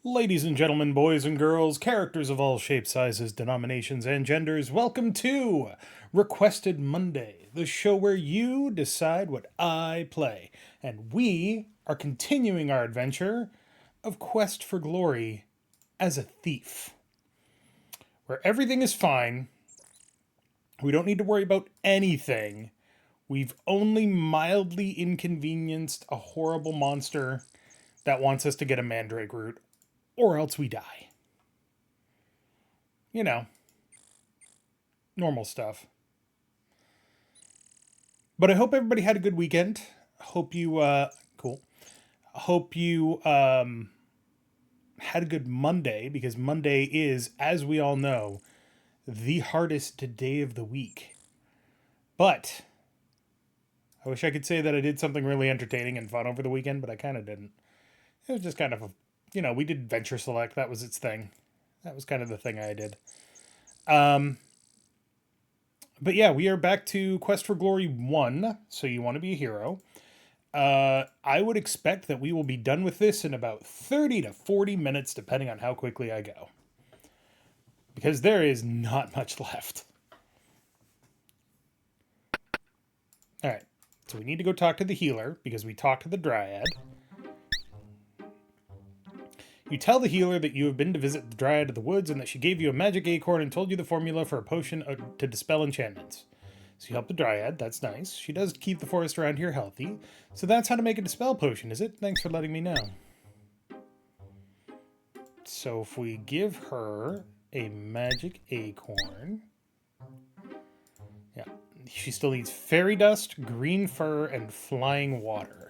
Ladies and gentlemen, boys and girls, characters of all shapes, sizes, denominations, and genders, welcome to Requested Monday, the show where you decide what I play. And we are continuing our adventure of Quest for Glory as a thief, where everything is fine. We don't need to worry about anything. We've only mildly inconvenienced a horrible monster that wants us to get a mandrake root, or else we die. You know, normal stuff. But I hope everybody had a good weekend. Hope you, cool. Hope you had a good Monday, because Monday is, as we all know, the hardest day of the week. But I wish I could say that I did something really entertaining and fun over the weekend, but I kind of didn't. It was just kind of we did CharacterSelect. That was its thing. That was kind of the thing I did. But yeah, we are back to Quest for Glory 1, so you want to be a hero. I would expect that we will be done with this in about 30 to 40 minutes, depending on how quickly I go. Because there is not much left. Alright, so we need to go talk to the healer, because we talked to the dryad. You tell the healer that you have been to visit the Dryad of the Woods and that she gave you a magic acorn and told you the formula for a potion to dispel enchantments. So you help the Dryad, that's nice. She does keep the forest around here healthy. So that's how to make a dispel potion, is it? Thanks for letting me know. So if we give her a magic acorn... Yeah, she still needs fairy dust, green fur, and flying water.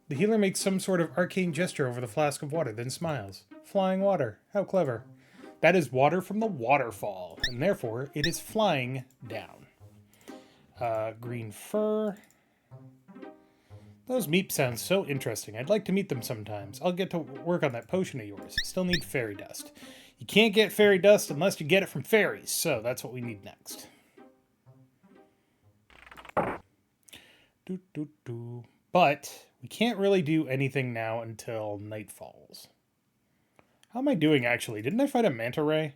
The healer makes some sort of arcane gesture over the flask of water, then smiles. Flying water. How clever. That is water from the waterfall, and therefore it is flying down. Green fur. Those meeps sound so interesting. I'd like to meet them sometimes. I'll get to work on that potion of yours. Still need fairy dust. You can't get fairy dust unless you get it from fairies, so that's what we need next. But we can't really do anything now until night falls. How am I doing, actually? Didn't I fight a manta ray?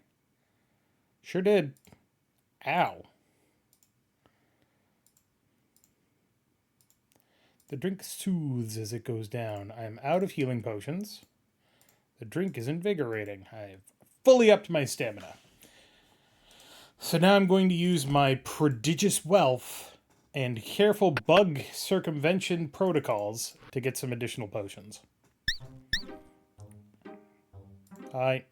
Sure did. Ow. The drink soothes as it goes down. I am out of healing potions. The drink is invigorating. I've fully upped my stamina. So now I'm going to use my prodigious wealth and careful bug circumvention protocols to get some additional potions. Hi.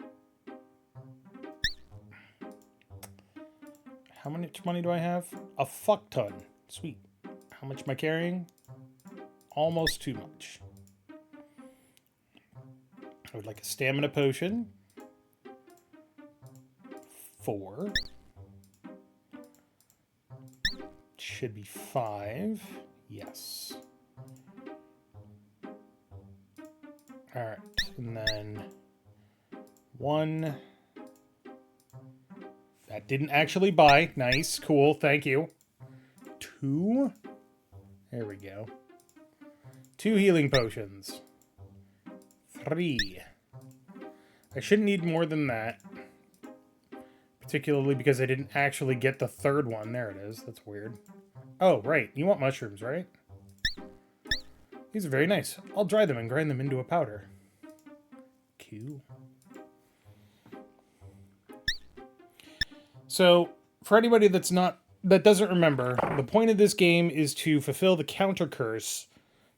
How much money do I have? A fuck ton. Sweet. How much am I carrying? Almost too much. I would like a stamina potion. 4. Should be 5. Yes. Alright, and then 1. That didn't actually buy. Nice, cool, thank you. 2. There we go. 2 healing potions. 3. I shouldn't need more than that. Particularly because I didn't actually get the third one. There it is. That's weird. Oh, right. You want mushrooms, right? These are very nice. I'll dry them and grind them into a powder. Cool. So, for anybody that doesn't remember, the point of this game is to fulfill the counter curse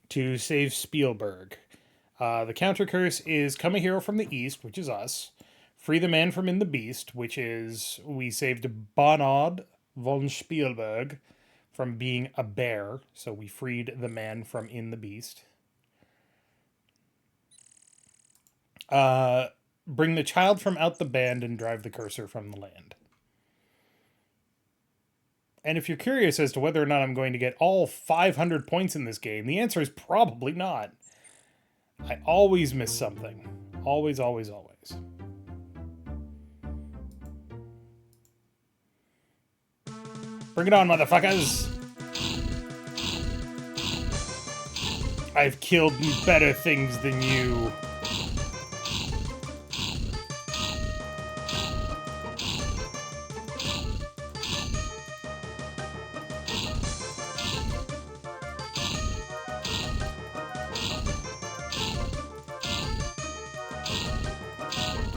to save Spielberg. The counter curse is come a hero from the east, which is us. Free the man from in the beast, which is we saved Bonod von Spielberg from being a bear. So we freed the man from in the beast. Bring the child from out the band and drive the cursor from the land. And if you're curious as to whether or not I'm going to get all 500 points in this game, the answer is probably not. I always miss something. Always, always, always. Bring it on, motherfuckers! I've killed better things than you.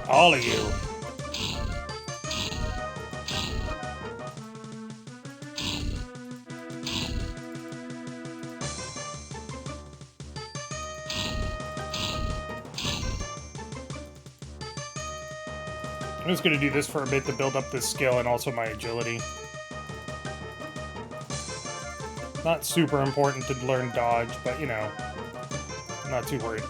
All of you. I'm just going to do this for a bit to build up this skill and also my agility. Not super important to learn dodge, but, you know, I'm not too worried.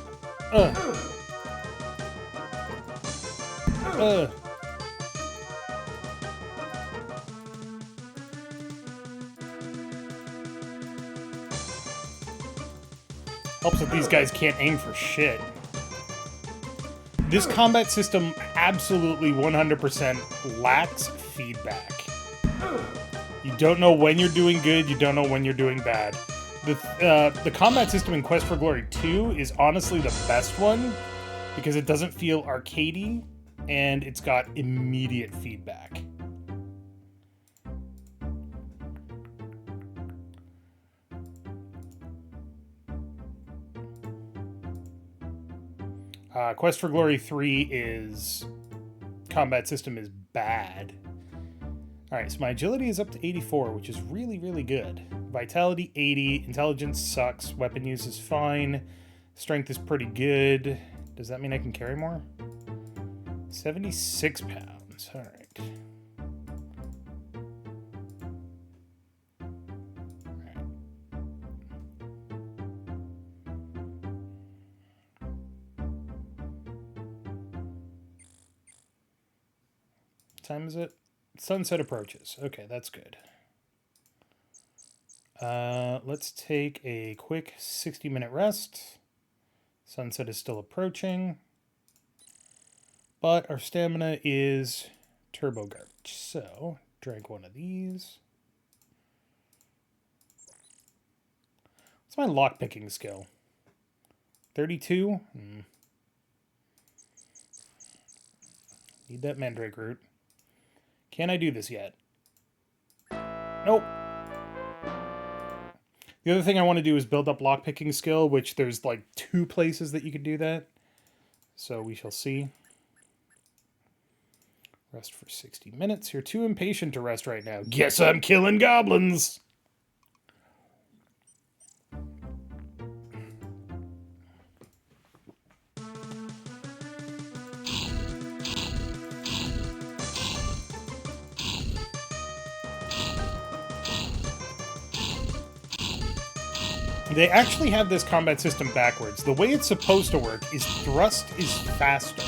Helps that these guys can't aim for shit. This combat system absolutely 100% lacks feedback. You don't know when you're doing good, you don't know when you're doing bad. The combat system in Quest for Glory 2 is honestly the best one because it doesn't feel arcadey and it's got immediate feedback. Quest for Glory 3 is... combat system is bad. Alright, so my agility is up to 84, which is really, really good. Vitality 80, intelligence sucks, weapon use is fine, strength is pretty good. Does that mean I can carry more? 76 pounds, alright. Time is it? Sunset approaches. Okay, that's good. Let's take a quick 60-minute rest. Sunset is still approaching. But our stamina is turbo garbage. So, drink one of these. What's my lockpicking skill? 32? Need that mandrake root. Can I do this yet? Nope. The other thing I want to do is build up lockpicking skill, which there's like 2 places that you could do that. So we shall see. Rest for 60 minutes. You're too impatient to rest right now. Guess I'm killing goblins! They actually have this combat system backwards. The way it's supposed to work is thrust is faster,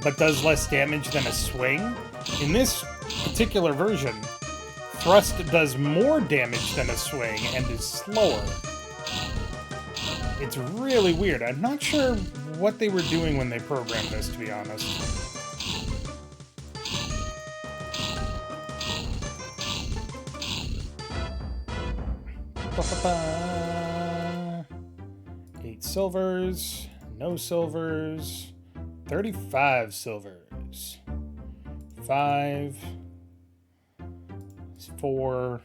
but does less damage than a swing. In this particular version, thrust does more damage than a swing and is slower. It's really weird. I'm not sure what they were doing when they programmed this, to be honest. Eight silvers, no silvers, 35 silvers, 5, 4,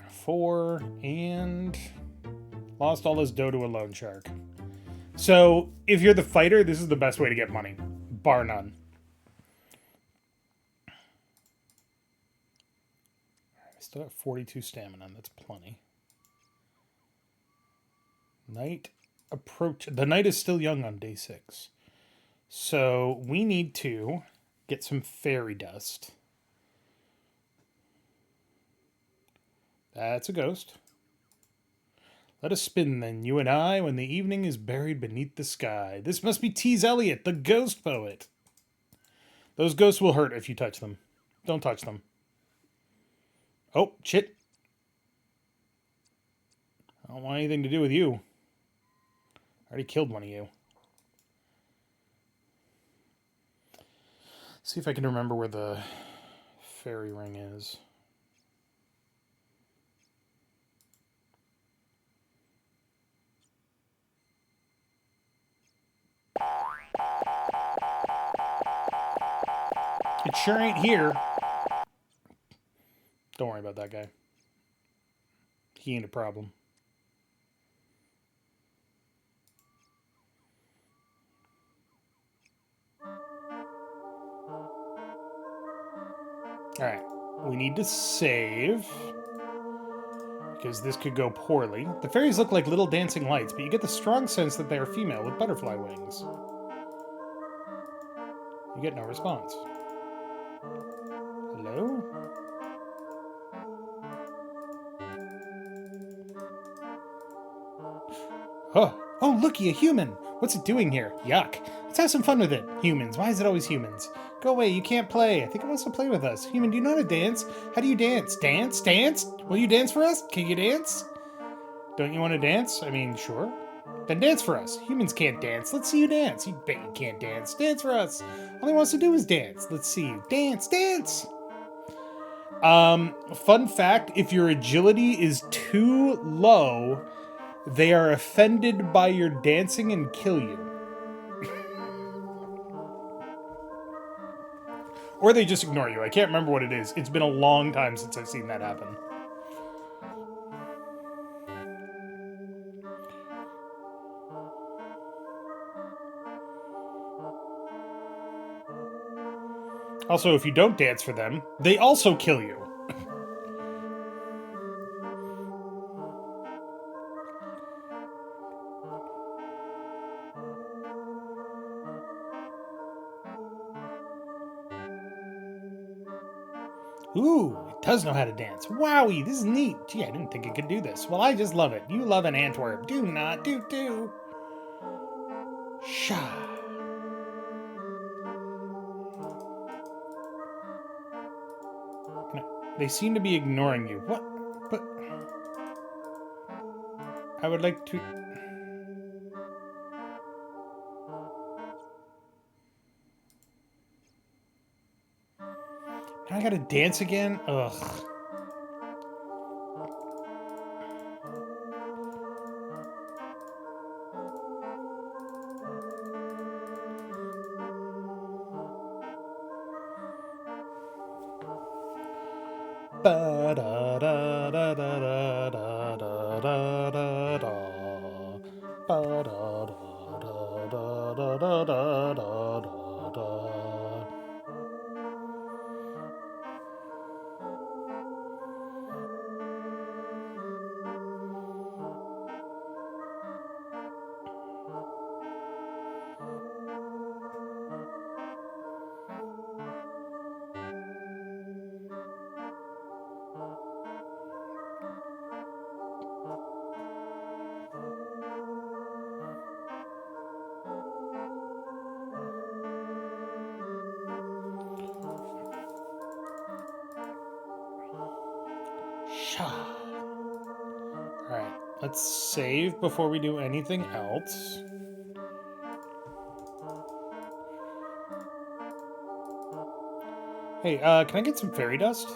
4, and lost all this dough to a loan shark. So, if you're the fighter, this is the best way to get money, bar none. Still got 42 stamina. That's plenty. Night approach. The night is still young on day 6. So we need to get some fairy dust. That's a ghost. Let us spin then, you and I, when the evening is buried beneath the sky. This must be T.S. Eliot, the ghost poet. Those ghosts will hurt if you touch them. Don't touch them. Oh, shit. I don't want anything to do with you. I already killed one of you. See if I can remember where the fairy ring is. It sure ain't here. Don't worry about that guy. He ain't a problem. Alright. We need to save. Because this could go poorly. The fairies look like little dancing lights, but you get the strong sense that they are female with butterfly wings. You get no response. Hello? Huh. Oh, looky, a human! What's it doing here? Yuck. Let's have some fun with it. Humans. Why is it always humans? Go away, you can't play. I think it wants to play with us. Human, do you know how to dance? How do you dance? Dance? Dance? Will you dance for us? Can you dance? Don't you want to dance? I mean, sure. Then dance for us. Humans can't dance. Let's see you dance. You bet you can't dance. Dance for us. All he wants to do is dance. Let's see you. Dance, dance! Fun fact, if your agility is too low, they are offended by your dancing and kill you. Or they just ignore you. I can't remember what it is. It's been a long time since I've seen that happen. Also, if you don't dance for them, they also kill you. Ooh, it does know how to dance. Wowie, this is neat. Gee, I didn't think it could do this. Well, I just love it. You love an Antwerp. Do not, do. Sha. They seem to be ignoring you. What? But I would like to... Now I gotta dance again? Ugh. Ba da da da da da da da da da da. Ba da da da da da da da da da. Alright, let's save before we do anything else. Hey, can I get some fairy dust?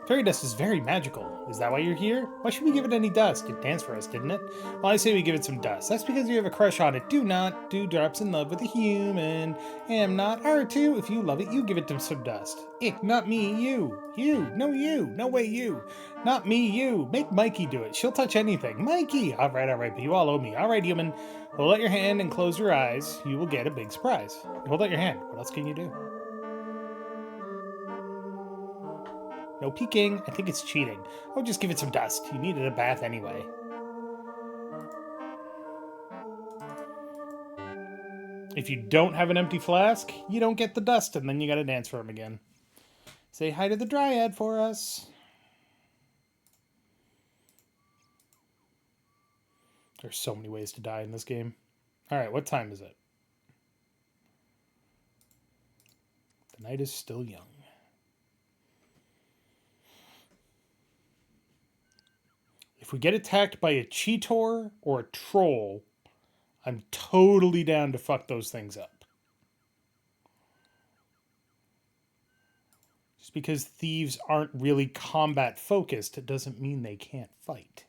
Fairy dust is very magical. Is that why you're here? Why should we give it any dust? It danced for us, didn't it? Well, I say we give it some dust. That's because you have a crush on it. Do not do drops in love with a human. Am not R2. If you love it, you give it some dust. Ick, not me, you. You. No, you. No way, you. Not me, you. Make Mikey do it. She'll touch anything. Mikey! Alright, but you all owe me. Alright, human. Hold out your hand and close your eyes. You will get a big surprise. Hold out your hand. What else can you do? No peeking. I think it's cheating. Oh, just give it some dust. You needed a bath anyway. If you don't have an empty flask, you don't get the dust, and then you gotta dance for him again. Say hi to the dryad for us. There's so many ways to die in this game. Alright, what time is it? The night is still young. If we get attacked by a cheetor or a troll, I'm totally down to fuck those things up. Just because thieves aren't really combat focused, it doesn't mean they can't fight.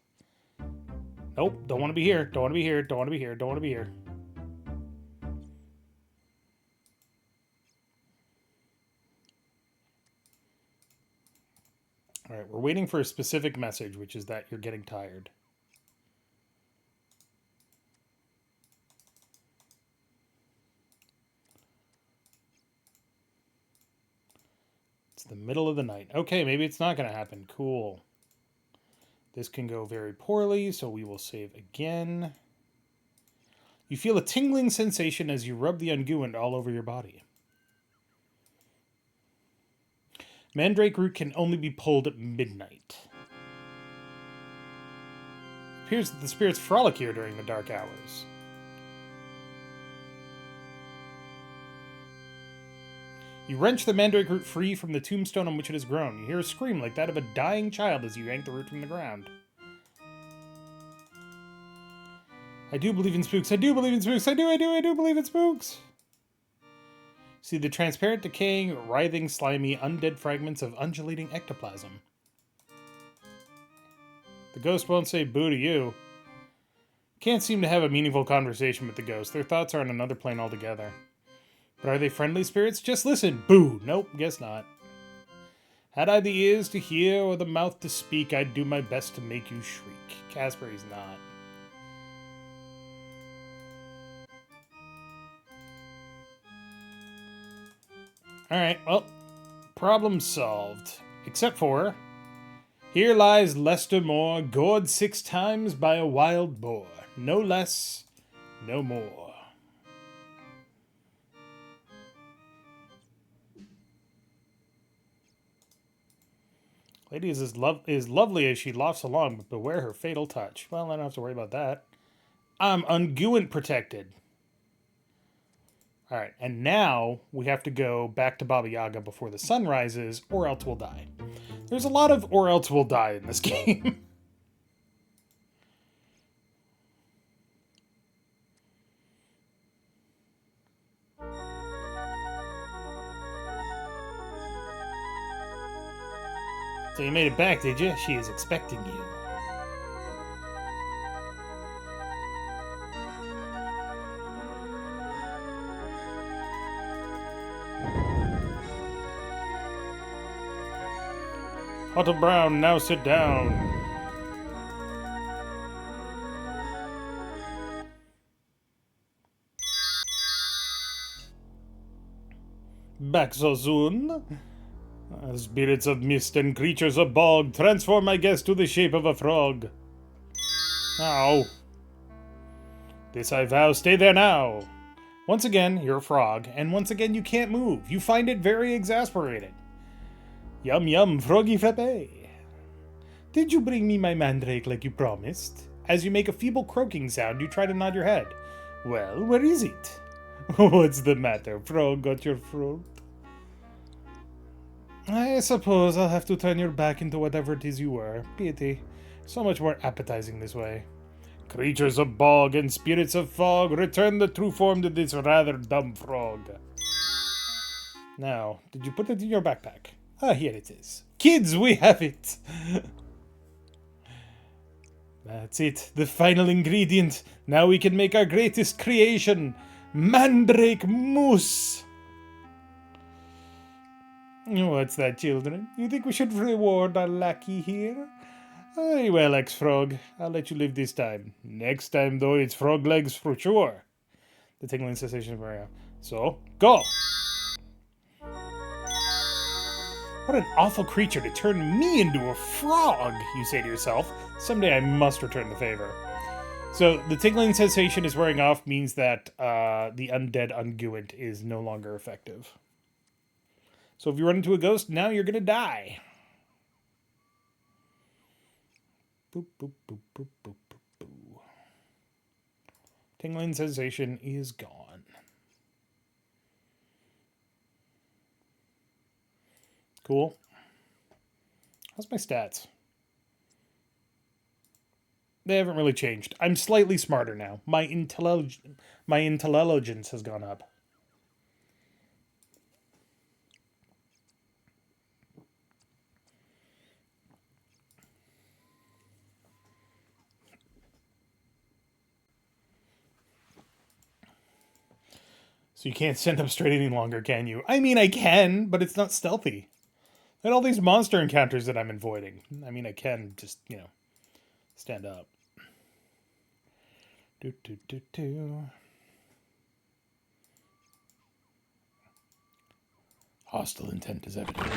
Nope, don't want to be here, don't want to be here, don't want to be here, don't want to be here. All right, we're waiting for a specific message, which is that you're getting tired. It's the middle of the night. Okay, maybe it's not going to happen. Cool. This can go very poorly, so we will save again. You feel a tingling sensation as you rub the unguent all over your body. Mandrake root can only be pulled at midnight. It appears that the spirits frolic here during the dark hours. You wrench the mandrake root free from the tombstone on which it has grown. You hear a scream like that of a dying child as you yank the root from the ground. I do believe in spooks. I do believe in spooks. I do believe in spooks. See the transparent, decaying, writhing, slimy, undead fragments of undulating ectoplasm. The ghost won't say boo to you. Can't seem to have a meaningful conversation with the ghost. Their thoughts are on another plane altogether. But are they friendly spirits? Just listen. Boo. Nope, guess not. Had I the ears to hear or the mouth to speak, I'd do my best to make you shriek. Casper is not. Alright, well, problem solved. Except for, here lies Lester Moore, gored 6 times by a wild boar. No less, no more. Lady is as lovely as she lofts along, but beware her fatal touch. Well, I don't have to worry about that. I'm unguent protected. Alright, and now we have to go back to Baba Yaga before the sun rises, or else we'll die. There's a lot of or else we'll die in this game. So you made it back, did you? She is expecting you. Otto Brown, now sit down. Back so soon? Spirits of mist and creatures of bog, transform my guest to the shape of a frog. Ow. This I vow, stay there now. Once again, you're a frog, and once again you can't move. You find it very exasperating. Yum yum, froggy frappe. Did you bring me my mandrake like you promised? As you make a feeble croaking sound, you try to nod your head. Well, where is it? What's the matter, frog got your throat? I suppose I'll have to turn your back into whatever it is you were. Pity. So much more appetizing this way. Creatures of bog and spirits of fog, return the true form to this rather dumb frog. Now, did you put it in your backpack? Ah, here it is. Kids, we have it! That's it, the final ingredient. Now we can make our greatest creation, Mandrake Mousse. What's that, children? You think we should reward our lackey here? Very well, ex-frog. I'll let you live this time. Next time, though, it's frog legs for sure. The tingling sensation of Mario. So, go! What an awful creature to turn me into a frog, you say to yourself. Someday I must return the favor. So, the tingling sensation is wearing off means that the undead unguent is no longer effective. So if you run into a ghost, now you're going to die. Boop, boop, boop, boop, boop, boop, boop. Tingling sensation is gone. Cool. How's my stats? They haven't really changed. I'm slightly smarter now. My intelligence has gone up. So you can't stand up straight any longer, can you? I mean, I can, but it's not stealthy. And all these monster encounters that I'm avoiding. I mean, I can just, stand up. Do, do, do, do. Hostile intent is evident.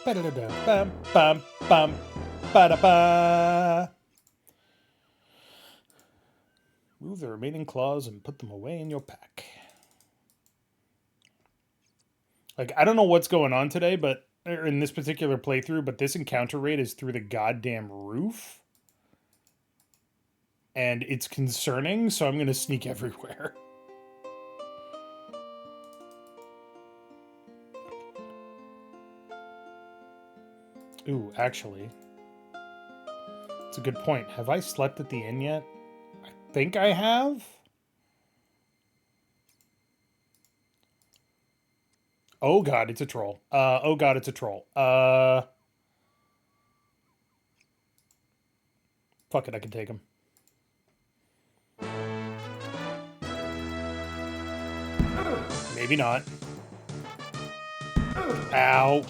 Ba-da-da-da, bam, bam, ba-da-ba. Move the remaining claws and put them away in your pack. Like, I don't know what's going on today, but in this particular playthrough, but this encounter rate is through the goddamn roof. And it's concerning, so I'm going to sneak everywhere. Ooh, actually, it's a good point. Have I slept at the inn yet? I think I have. Oh god, it's a troll. Oh god, it's a troll. Fuck it, I can take him. Maybe not. Ow.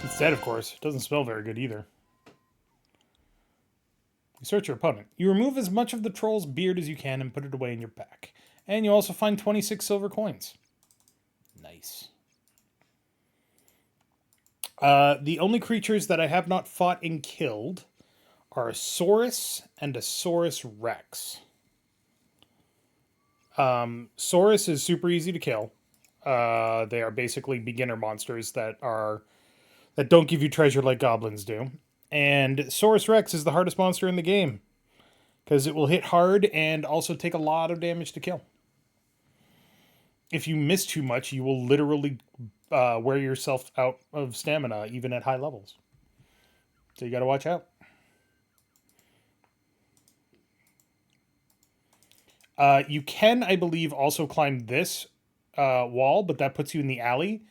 It's dead, of course. It doesn't smell very good either. You search your opponent. You remove as much of the troll's beard as you can and put it away in your pack. And you also find 26 silver coins. Nice. The only creatures that I have not fought and killed are a Saurus and a Saurus Rex. Saurus is super easy to kill. They are basically beginner monsters that don't give you treasure like goblins do. And Saurus Rex is the hardest monster in the game because it will hit hard and also take a lot of damage to kill. If you miss too much, you will literally wear yourself out of stamina, even at high levels. So you got to watch out. You can, I believe, also climb this wall, but that puts you in the alley.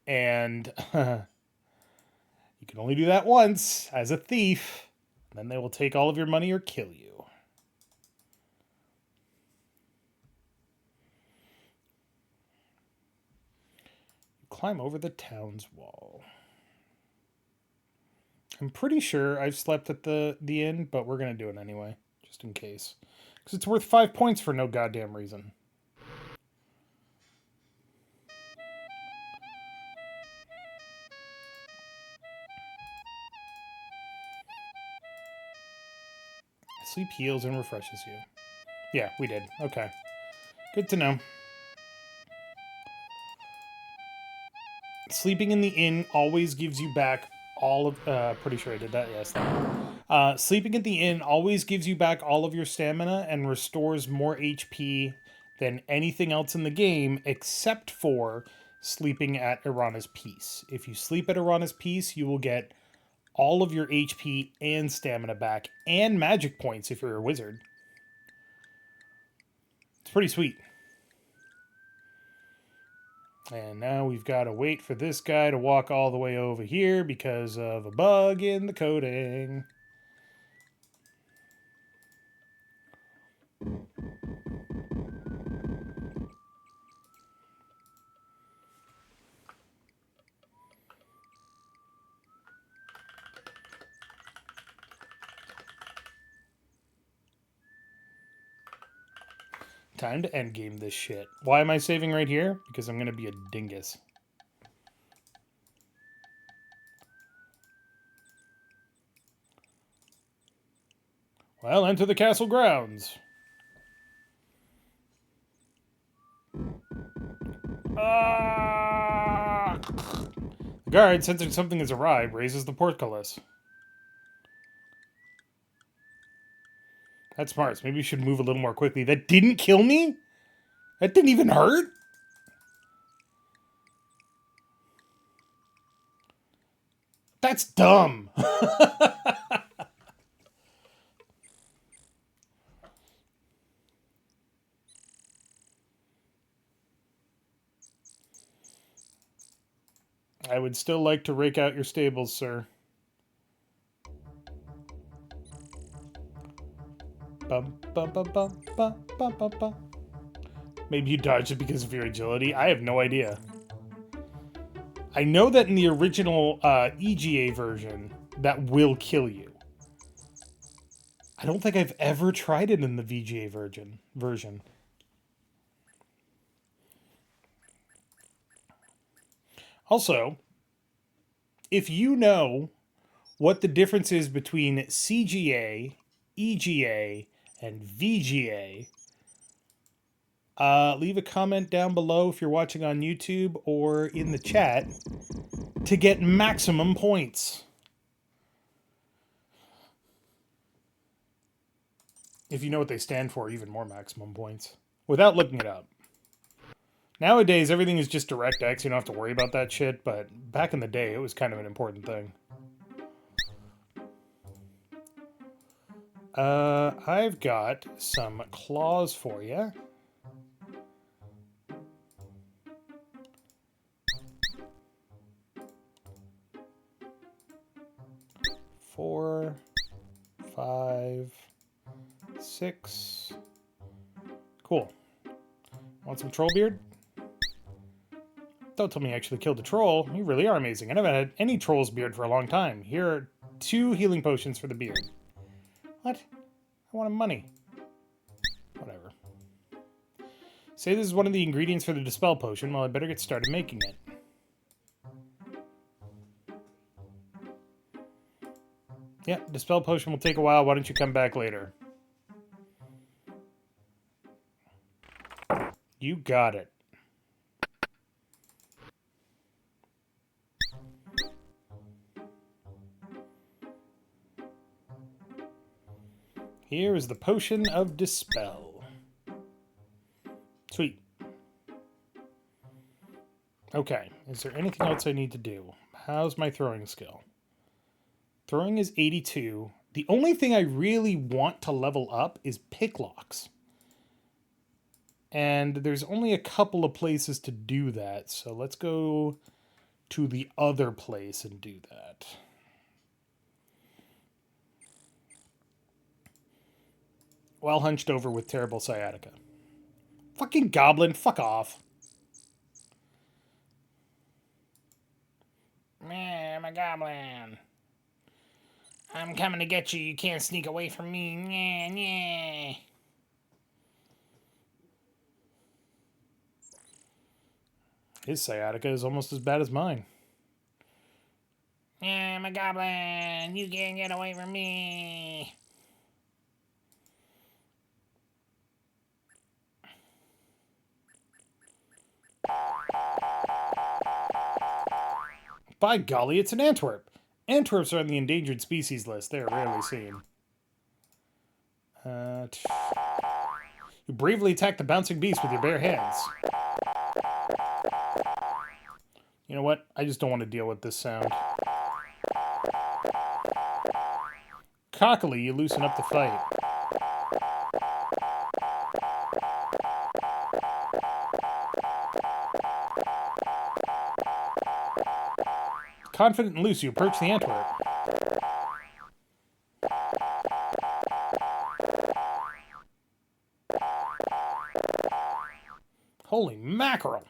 And you can only do that once as a thief. Then they will take all of your money or kill you. Climb over the town's wall. I'm pretty sure I've slept at the inn, but we're going to do it anyway, just in case. Because it's worth 5 points for no goddamn reason. Sleep heals and refreshes you. Yeah, we did. Okay. Good to know. Sleeping in the inn always gives you back all of... pretty sure I did that. Yes. Sleeping at the inn always gives you back all of your stamina and restores more HP than anything else in the game, except for sleeping at Irana's Peace. If you sleep at Irana's Peace, you will get all of your HP and stamina back, and magic points if you're a wizard. It's pretty sweet. And now we've got to wait for this guy to walk all the way over here because of a bug in the coding. Time to endgame this shit. Why am I saving right here? Because I'm going to be a dingus. Well, enter the castle grounds. Ah! The guard, sensing something has arrived, raises the portcullis. That's smart. So maybe you should move a little more quickly. That didn't kill me? That didn't even hurt? That's dumb. I would still like to rake out your stables, sir. Bum, bum, bum, bum, bum, bum, bum, bum. Maybe you dodged it because of your agility. I have no idea. I know that in the original EGA version, that will kill you. I don't think I've ever tried it in the VGA version. Also, if you know what the difference is between CGA, EGA, and VGA, leave a comment down below if you're watching on YouTube or in the chat to get maximum points. If you know what they stand for, even more maximum points. Without looking it up. Nowadays, everything is just DirectX. You don't have to worry about that shit, but back in the day, it was kind of an important thing. I've got some claws for you. Four, 5, 6. Cool. Want some troll beard? Don't tell me you actually killed a troll. You really are amazing. I haven't had any troll's beard for a long time. Here are 2 healing potions for the beard. What? I wanted money. Whatever. Say this is one of the ingredients for the Dispel Potion. Well, I better get started making it. Yeah, Dispel Potion will take a while. Why don't you come back later? You got it. Here is the Potion of Dispel. Sweet. Okay, is there anything else I need to do? How's my throwing skill? Throwing is 82. The only thing I really want to level up is picklocks. And there's only a couple of places to do that, so let's go to the other place and do that. Well hunched over with terrible sciatica. Fucking goblin, fuck off. Meh, I'm a goblin. I'm coming to get you. You can't sneak away from me. Nyeh, nyeh. His sciatica is almost as bad as mine. Yeah, I'm a goblin. You can't get away from me. By golly, it's an Antwerp. Antwerps are on the endangered species list. They are rarely seen. You bravely attack the bouncing beast with your bare hands. You know what? I just don't want to deal with this sound. Cockily, you loosen up the fight. Confident and loose, you approach the Antwerp. Holy mackerel!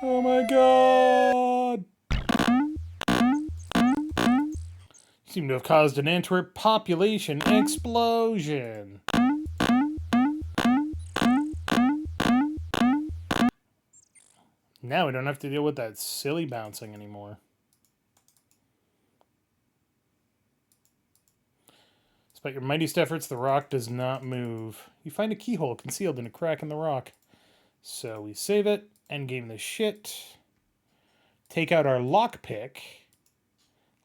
Oh my god! You seem to have caused an Antwerp population explosion. Now we don't have to deal with that silly bouncing anymore. Despite your mightiest efforts, the rock does not move. You find a keyhole concealed in a crack in the rock. So we save it, endgame the shit. Take out our lockpick.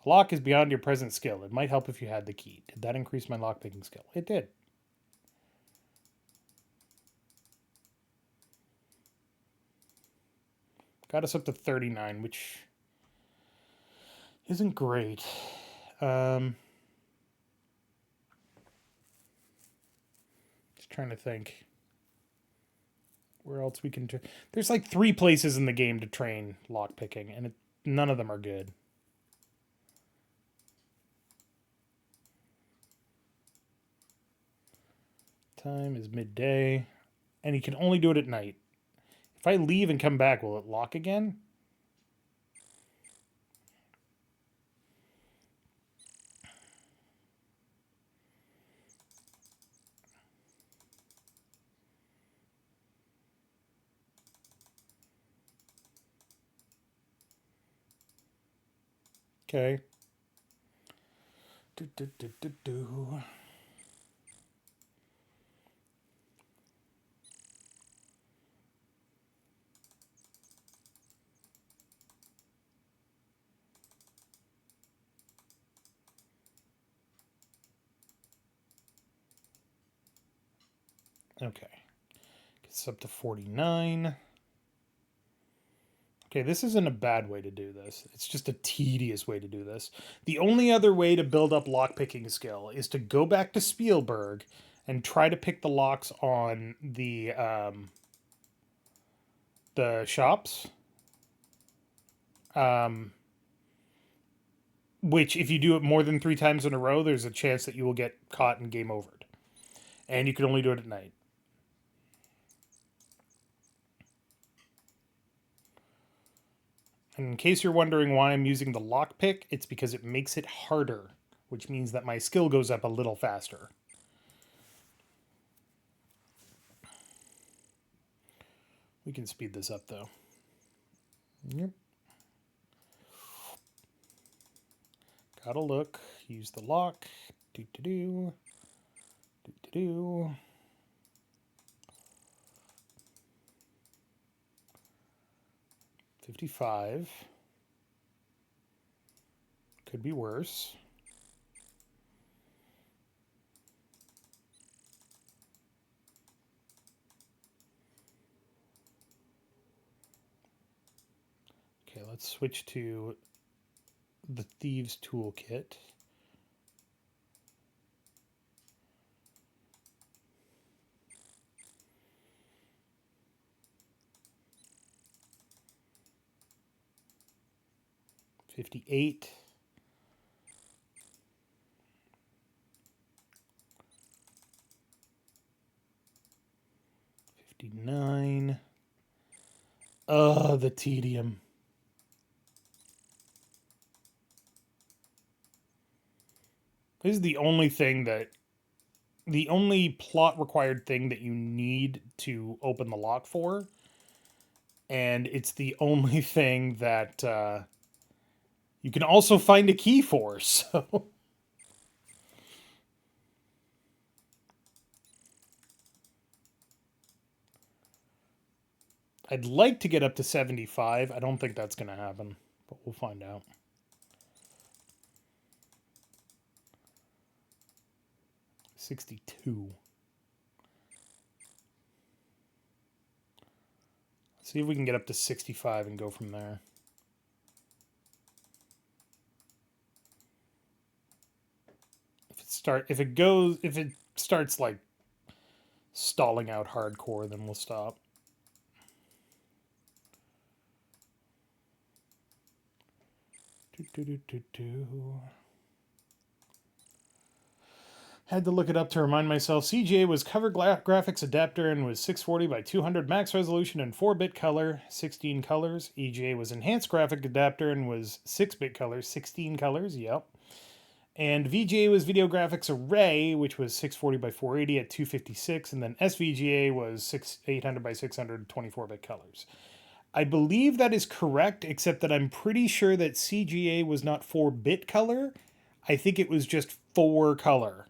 Lock is beyond your present skill. It might help if you had the key. Did that increase my lockpicking skill? It did. Got us up to 39, which isn't great. Just trying to think where else we can. There's like 3 places in the game to train lockpicking, and none of them are good. Time is midday, and you can only do it at night. If I leave and come back, will it lock again? Okay. Do, do, do, do, do. Okay. Gets up to 49. Okay, this isn't a bad way to do this. It's just a tedious way to do this. The only other way to build up lockpicking skill is to go back to Spielberg and try to pick the locks on the shops. Which, if you do it more than 3 times in a row, there's a chance that you will get caught and game overed. And you can only do it at night. And in case you're wondering why I'm using the lockpick, it's because it makes it harder, which means that my skill goes up a little faster. We can speed this up, though. Yep. Gotta look. Use the lock. Do-do-do. Do-do-do. $55. Could be worse. Okay, let's switch to the Thieves Toolkit. $58. $59. The tedium. This is the only plot required thing that you need to open the lock for. And it's the only thing that you can also find a key for, so... I'd like to get up to 75. I don't think that's going to happen, but we'll find out. $62. Let's see if we can get up to 65 and go from there. If it starts like stalling out hardcore, then we'll stop. Had to look it up to remind myself. CGA was cover graphics adapter and was 640 by 200 max resolution and 4-bit color, 16 colors. EGA was enhanced graphic adapter and was 6-bit color, 16 colors, yep. And VGA was video graphics array, which was 640 by 480 at 256, and then SVGA was 800 by 600, 24-bit colors. I believe that is correct, except that I'm pretty sure that CGA was not 4-bit color. I think it was just 4 color.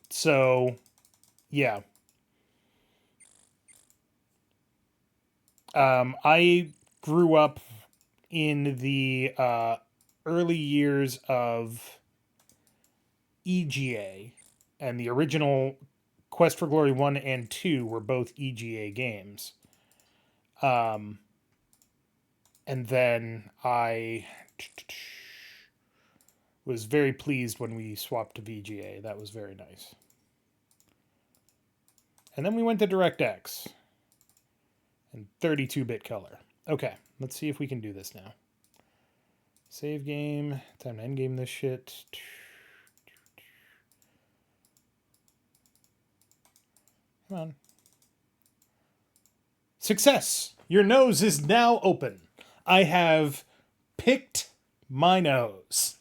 So, yeah. I grew up in the early years of EGA, and the original Quest for Glory 1 and 2 were both EGA games. And then I was very pleased when we swapped to VGA. That was very nice. And then we went to DirectX and 32-bit color. Okay, let's see if we can do this now. Save game. Time to end game this shit. Come on. Success! Your nose is now open. I have picked my nose.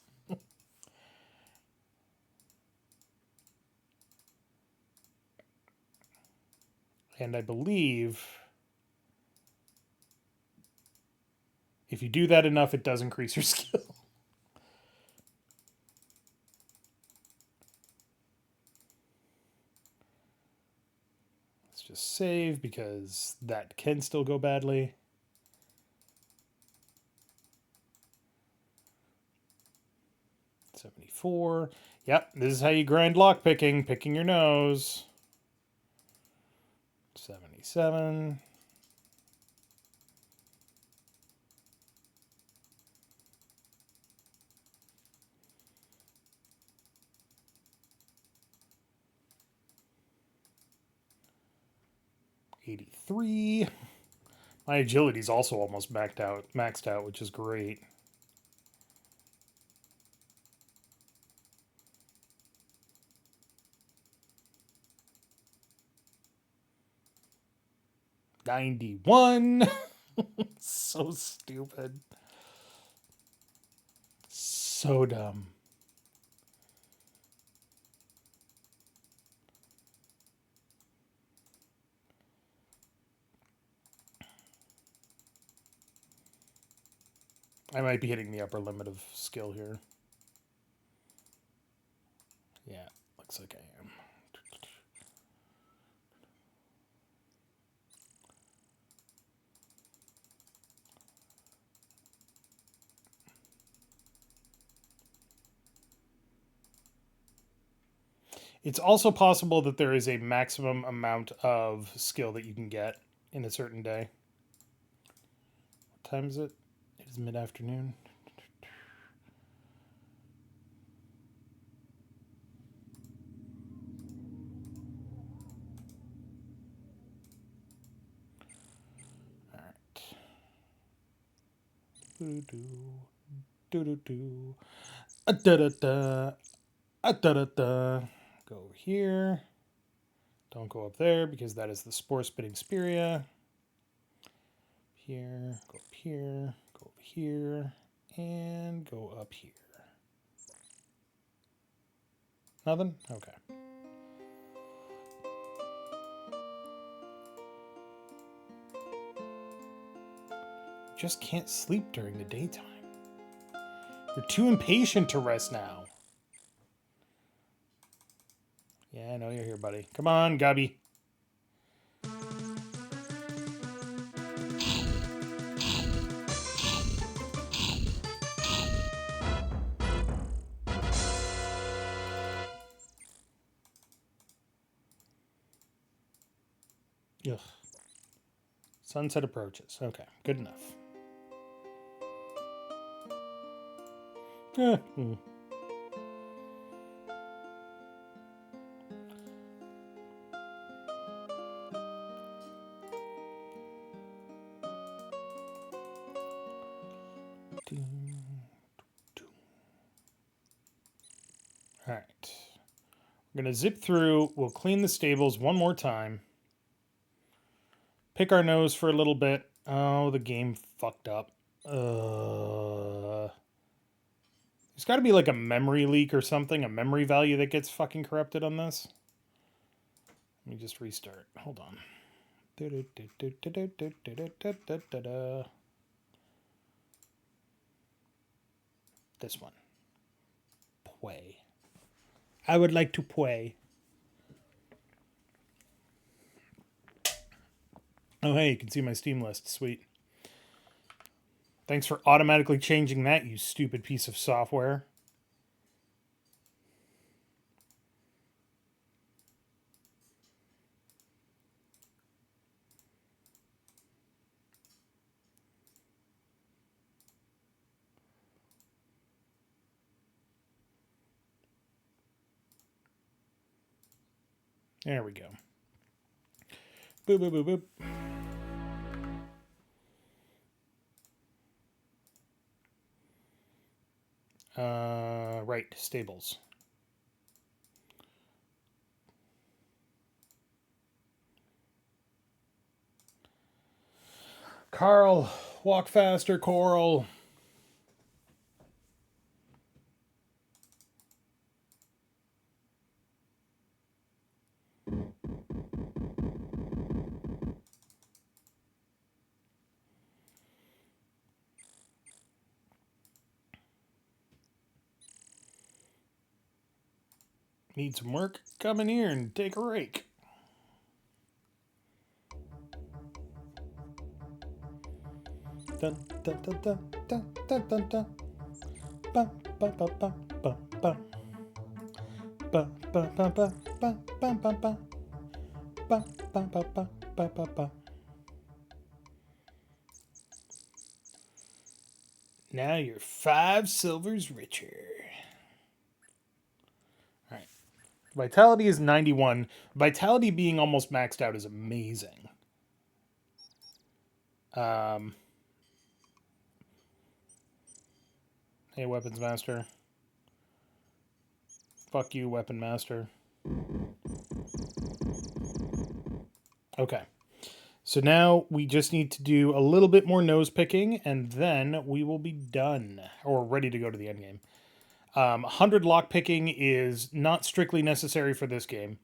And I believe if you do that enough, it does increase your skill. Let's just save because that can still go badly. $74. Yep, this is how you grind lockpicking, picking your nose. 77. $83. My agility's also almost maxed out, which is great. $91. So stupid. So dumb. I might be hitting the upper limit of skill here. Yeah, looks like I am. It's also possible that there is a maximum amount of skill that you can get in a certain day. What time is it? It is mid-afternoon. All right. Do-do-do. Da-da-da. Da-da-da. Go over here. Don't go up there because that is the spore spitting Spiria. Here, go up here, go over here, and go up here. Nothing? Okay. Just can't sleep during the daytime. You're too impatient to rest now. Yeah, I know you're here, buddy. Come on, Gubby. Ugh. Sunset approaches. Okay, good enough. Hmm. All right. We're going to zip through. We'll clean the stables one more time. Pick our nose for a little bit. Oh, the game fucked up. There's got to be like a memory leak or something, a memory value that gets fucking corrupted on this. Let me just restart. Hold on. This one. Play. I would like to play. Oh, hey, you can see my Steam list. Sweet. Thanks for automatically changing that, you stupid piece of software. There we go. Boop, boop, boop, boop. Right, stables. Carl, walk faster, Coral. Need some work? Come in here and take a rake. Dun, dun, dun, dun, dun, dun, dun, dun. Ba, ba, ba, ba, ba, ba. Ba, ba, ba, ba, ba, ba, ba, ba. Ba, ba, ba, ba, ba, ba, ba. Now you're 5 silvers richer. Alright. Vitality is 91. Vitality being almost maxed out is amazing. Hey, Weapons Master. Fuck you, Weapon Master. Okay. So now we just need to do a little bit more nose picking, and then we will be done, or ready to go to the end game. 100 lock picking is not strictly necessary for this game.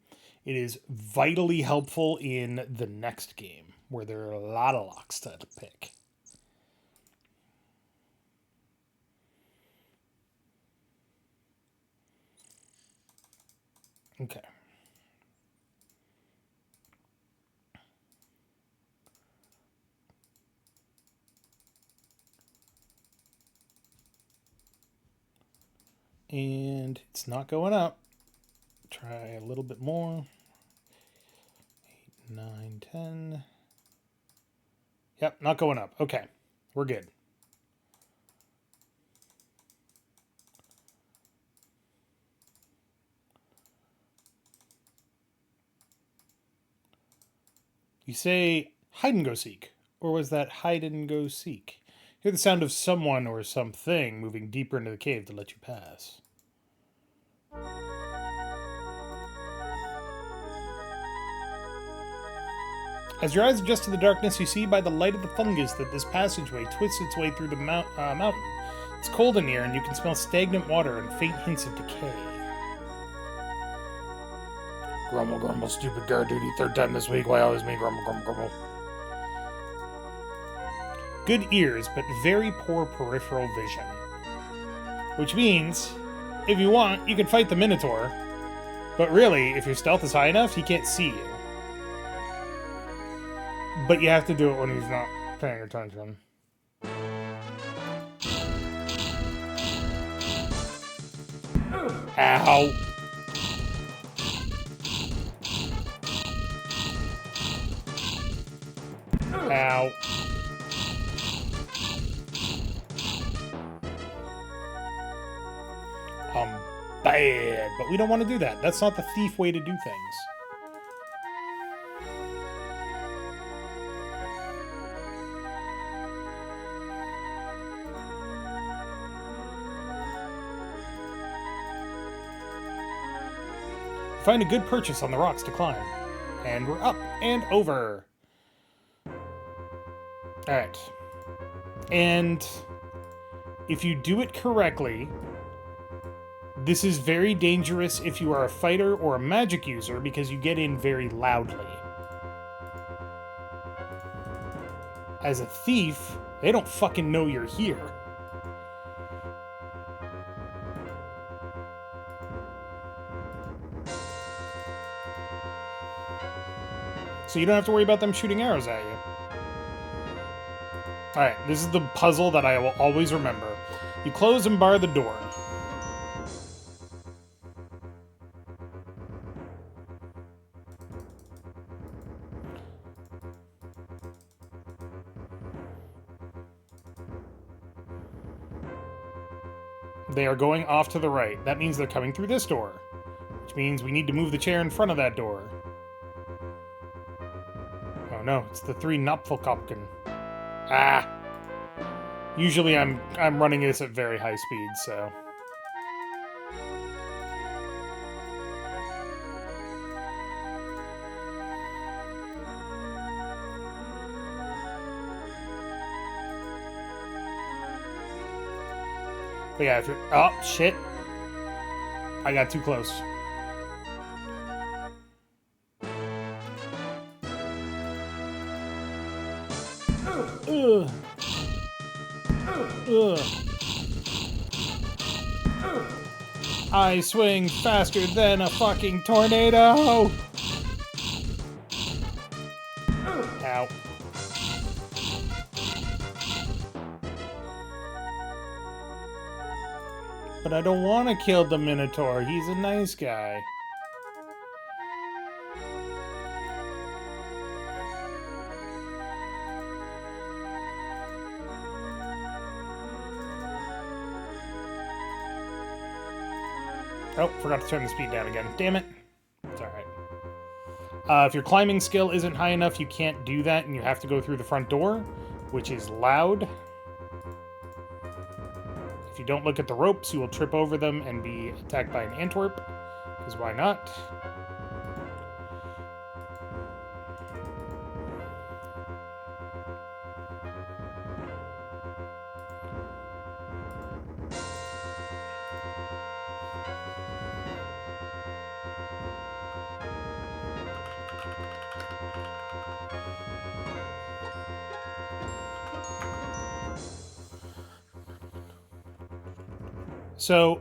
It is vitally helpful in the next game, where there are a lot of locks to pick. Okay. And it's not going up. Try a little bit more. 8, 9, 10. Yep, not going up. Okay, we're good. You say hide and go seek, or was that hide and go seek? Hear the sound of someone or something moving deeper into the cave to let you pass. As your eyes adjust to the darkness, you see by the light of the fungus that this passageway twists its way through the mountain. It's cold in here, and you can smell stagnant water and faint hints of decay. Grumble, grumble, stupid guard duty. 3rd time this week. Why always me? Grumble, grumble, grumble. Good ears, but very poor peripheral vision. Which means, if you want, you can fight the Minotaur. But really, if your stealth is high enough, he can't see you. But you have to do it when he's not paying attention. Ow! Ow. Bad. But we don't want to do that. That's not the thief way to do things. Find a good purchase on the rocks to climb. And we're up and over. Alright. And if you do it correctly, this is very dangerous if you are a fighter or a magic user because you get in very loudly. As a thief, they don't fucking know you're here. So you don't have to worry about them shooting arrows at you. Alright, this is the puzzle that I will always remember. You close and bar the door. They are going off to the right. That means they're coming through this door. Which means we need to move the chair in front of that door. no, it's the 3 Napfelkopken. Ah! Usually I'm running this at very high speed, so... But yeah, if you're... Oh, shit. I got too close. Ugh. Ugh. I swing faster than a fucking tornado! Ow. But I don't want to kill the Minotaur. He's a nice guy. Oh, forgot to turn the speed down again. Damn it. It's alright. If your climbing skill isn't high enough, you can't do that, and you have to go through the front door, which is loud. If you don't look at the ropes, you will trip over them and be attacked by an Antwerp, because why not? So,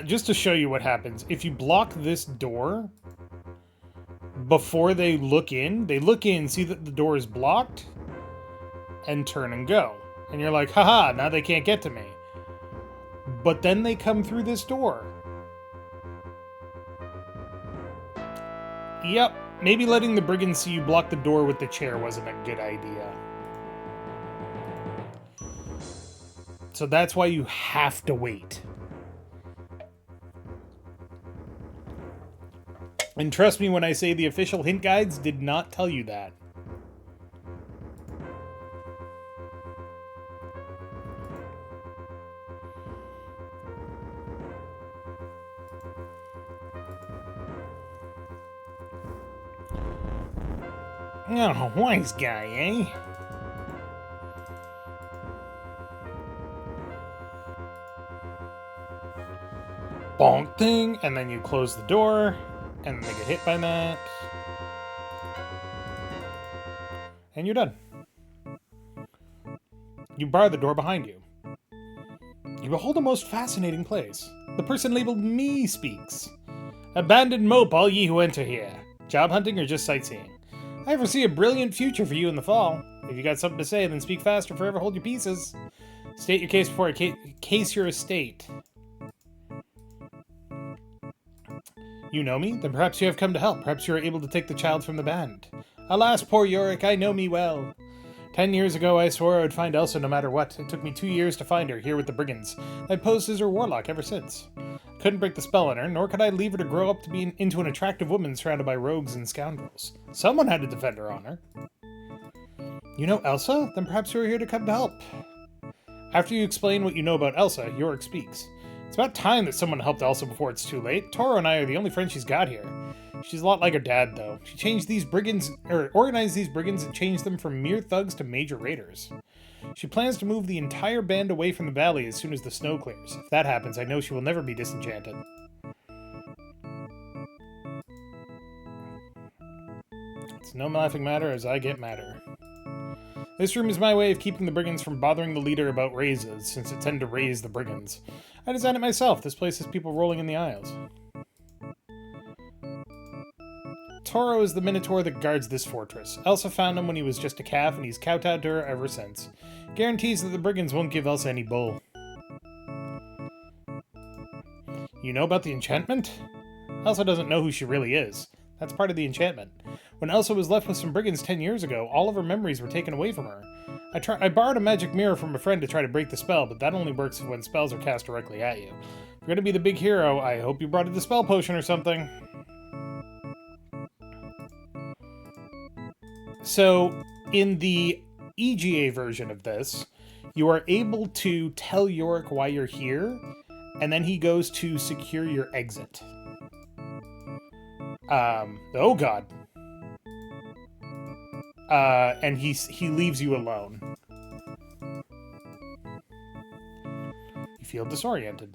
just to show you what happens, if you block this door before they look in, see that the door is blocked, and turn and go. And you're like, haha, now they can't get to me. But then they come through this door. Yep, maybe letting the brigands see you block the door with the chair wasn't a good idea. So that's why you have to wait. And trust me when I say the official hint guides did not tell you that. Oh, wise guy, eh? Bonk thing, and then you close the door. And they get hit by that. And you're done. You bar the door behind you. You behold a most fascinating place. The person labeled me speaks. Abandoned mope, all ye who enter here. Job hunting or just sightseeing? I foresee a brilliant future for you in the fall. If you got something to say, then speak fast or forever hold your pieces. State your case before I case your estate. You know me? Then perhaps you have come to help. Perhaps you are able to take the child from the band. Alas, poor Yorick, I know me well. 10 years ago, I swore I would find Elsa no matter what. It took me 2 years to find her, here with the brigands. I posed as her warlock ever since. Couldn't break the spell on her, nor could I leave her to grow up to be into an attractive woman surrounded by rogues and scoundrels. Someone had to defend her honor. You know Elsa? Then perhaps you are here to come to help. After you explain what you know about Elsa, Yorick speaks. It's about time that someone helped Elsa before it's too late. Toro and I are the only friends she's got here. She's a lot like her dad, though. She changed these brigands, or organized these brigands and changed them from mere thugs to major raiders. She plans to move the entire band away from the valley as soon as the snow clears. If that happens, I know she will never be disenchanted. It's no laughing matter as I get madder. This room is my way of keeping the brigands from bothering the leader about raises, since it tend to raise the brigands. I designed it myself. This place has people rolling in the aisles. Toro is the Minotaur that guards this fortress. Elsa found him when he was just a calf, and he's kowtowed to her ever since. Guarantees that the brigands won't give Elsa any bull. You know about the enchantment? Elsa doesn't know who she really is. That's part of the enchantment. When Elsa was left with some brigands 10 years ago, all of her memories were taken away from her. I borrowed a magic mirror from a friend to try to break the spell, but that only works when spells are cast directly at you. If you're gonna be the big hero, I hope you brought a dispel potion or something. So, in the EGA version of this, you are able to tell Yorick why you're here, and then he goes to secure your exit. Oh god. And he leaves you alone. You feel disoriented.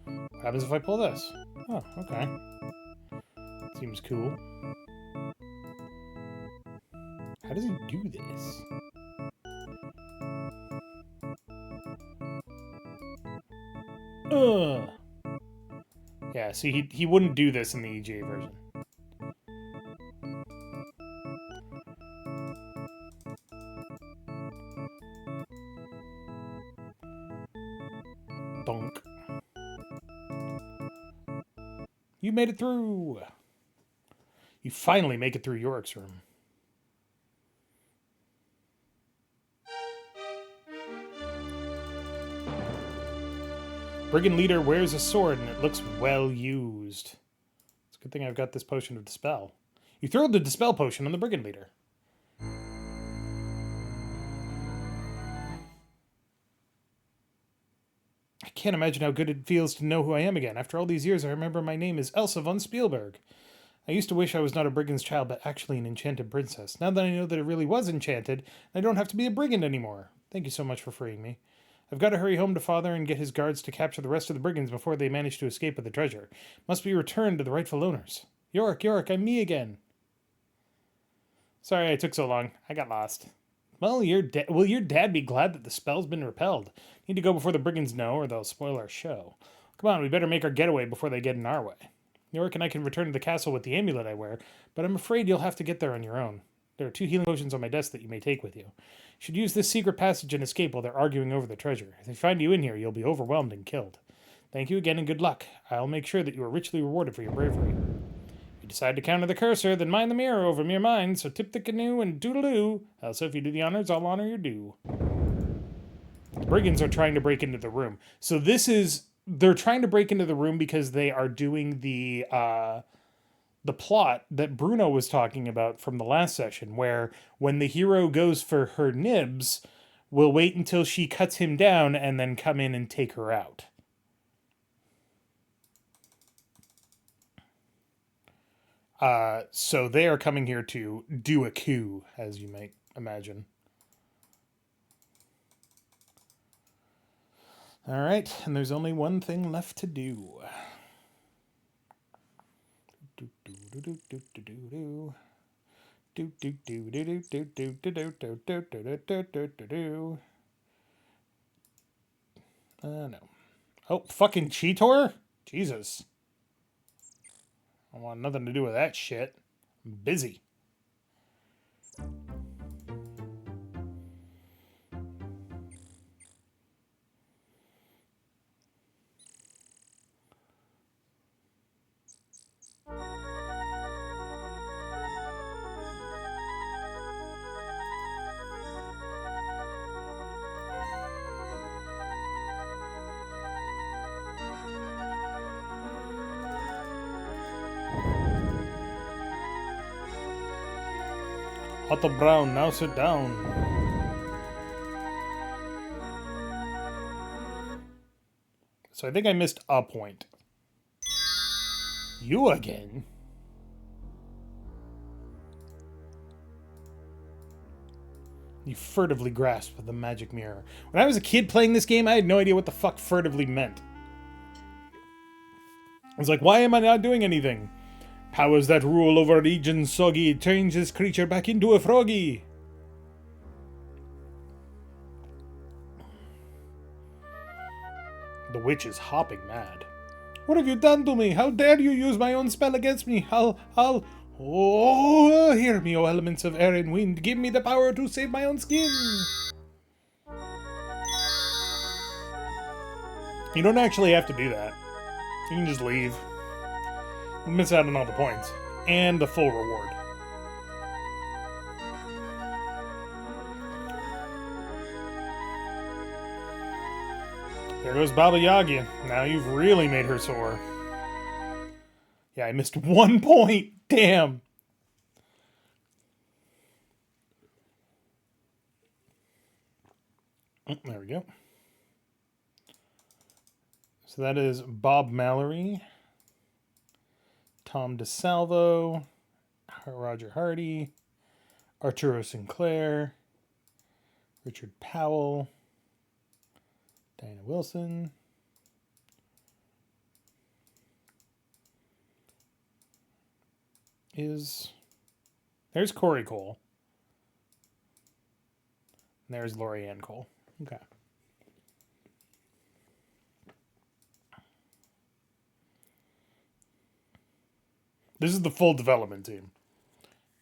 What happens if I pull this? Oh, okay. Seems cool. How does he do this? Ugh. Yeah, see, he wouldn't do this in the EGA version. Donk. You made it through! You finally make it through Yorick's room. Brigand leader wears a sword and it looks well used. It's a good thing I've got this potion of dispel. You throw the dispel potion on the brigand leader. I can't imagine how good it feels to know who I am again. After all these years, I remember my name is Elsa von Spielberg. I used to wish I was not a brigand's child, but actually an enchanted princess. Now that I know that it really was enchanted, I don't have to be a brigand anymore. Thank you so much for freeing me. I've got to hurry home to father and get his guards to capture the rest of the brigands before they manage to escape with the treasure. Must be returned to the rightful owners. Yorick, I'm me again. Sorry I took so long. I got lost. Well, will your dad be glad that the spell's been repelled? Need to go before the brigands know, or they'll spoil our show. Come on, we better make our getaway before they get in our way. Yorick and I can return to the castle with the amulet I wear, but I'm afraid you'll have to get there on your own. There are 2 healing potions on my desk that you may take with you. You should use this secret passage and escape while they're arguing over the treasure. If they find you in here, you'll be overwhelmed and killed. Thank you again and good luck. I'll make sure that you are richly rewarded for your bravery. If you decide to counter the cursor, then mind the mirror over mere mind, so tip the canoe and doodle-doo. Also, if you do the honors, I'll honor your due. The brigands are trying to break into the room. So they're trying to break into the room because they are doing the plot that Bruno was talking about from the last session, where when the hero goes for her nibs, we'll wait until she cuts him down and then come in and take her out. So they are coming here to do a coup, as you might imagine. All right, and there's only one thing left to do. No. Oh, fucking Cheetor? Jesus. I want nothing to do with that shit. I'm busy. Otto Brown, now sit down. So I think I missed a point. You again? You furtively grasp the magic mirror. When I was a kid playing this game, I had no idea what the fuck furtively meant. I was like, why am I not doing anything? Powers that rule over region soggy change this creature back into a froggy. The witch is hopping mad. What have you done to me? How dare you use my own spell against me? Oh, hear me, O elements of air and wind. Give me the power to save my own skin. You don't actually have to do that. You can just leave. You miss out on all the points. And the full reward. There goes Baba Yaga. Now you've really made her sore. Yeah, I missed 1 point. Damn. Oh, there we go. So that is Bob Mallory, Tom DeSalvo, Roger Hardy, Arturo Sinclair, Richard Powell, Diana Wilson, there's Corey Cole. And there's Lorianne Cole. Okay. This is the full development team.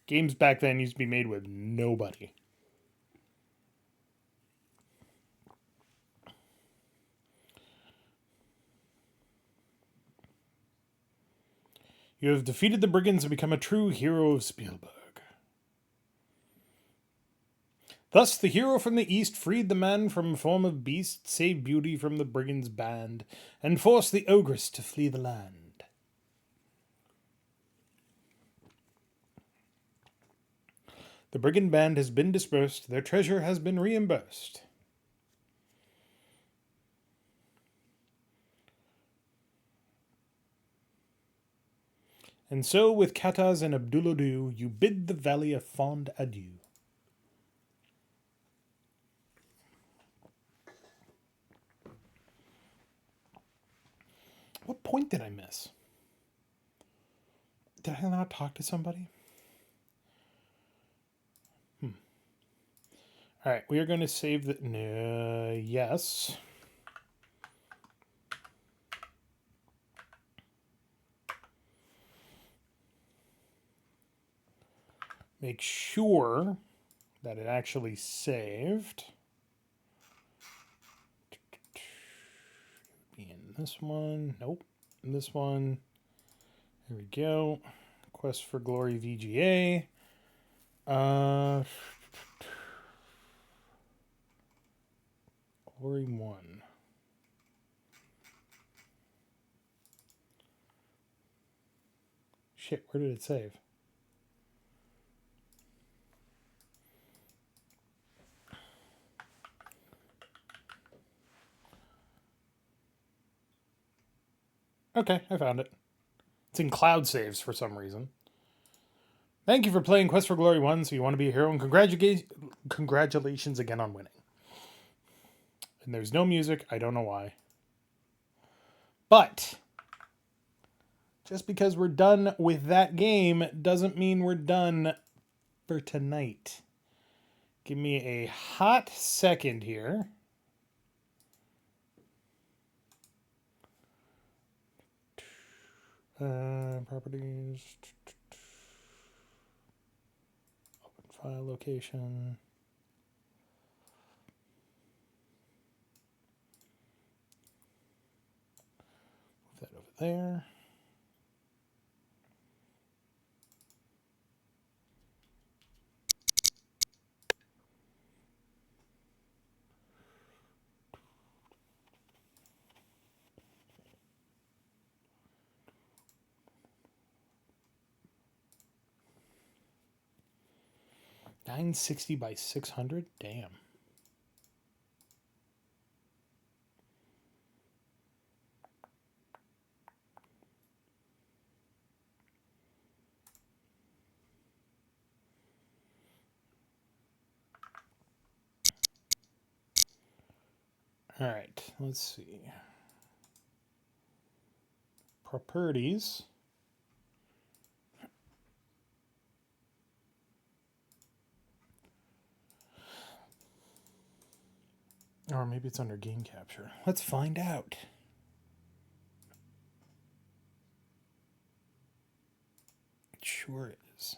Games back then used to be made with nobody. You have defeated the brigands and become a true hero of Spielberg. Thus, the hero from the east freed the man from form of beast, saved beauty from the brigands' band, and forced the ogress to flee the land. The brigand band has been dispersed, their treasure has been reimbursed. And so, with Kataz and Abduladu, you bid the valley a fond adieu. What point did I miss? Did I not talk to somebody? All right, we are going to save the... yes. Make sure that it actually saved. In this one. Nope. In this one. There we go. Quest for Glory VGA. Glory 1. Shit, where did it save? Okay, I found it. It's in cloud saves for some reason. Thank you for playing Quest for Glory 1, so you want to be a hero, and congratulations again on winning. And there's no music, I don't know why. But just because we're done with that game doesn't mean we're done for tonight. Give me a hot second here. Properties. Open file location. Move that over there. $960 by 600? Damn. All right, let's see. Properties. Or maybe it's under game capture. Let's find out. It sure is.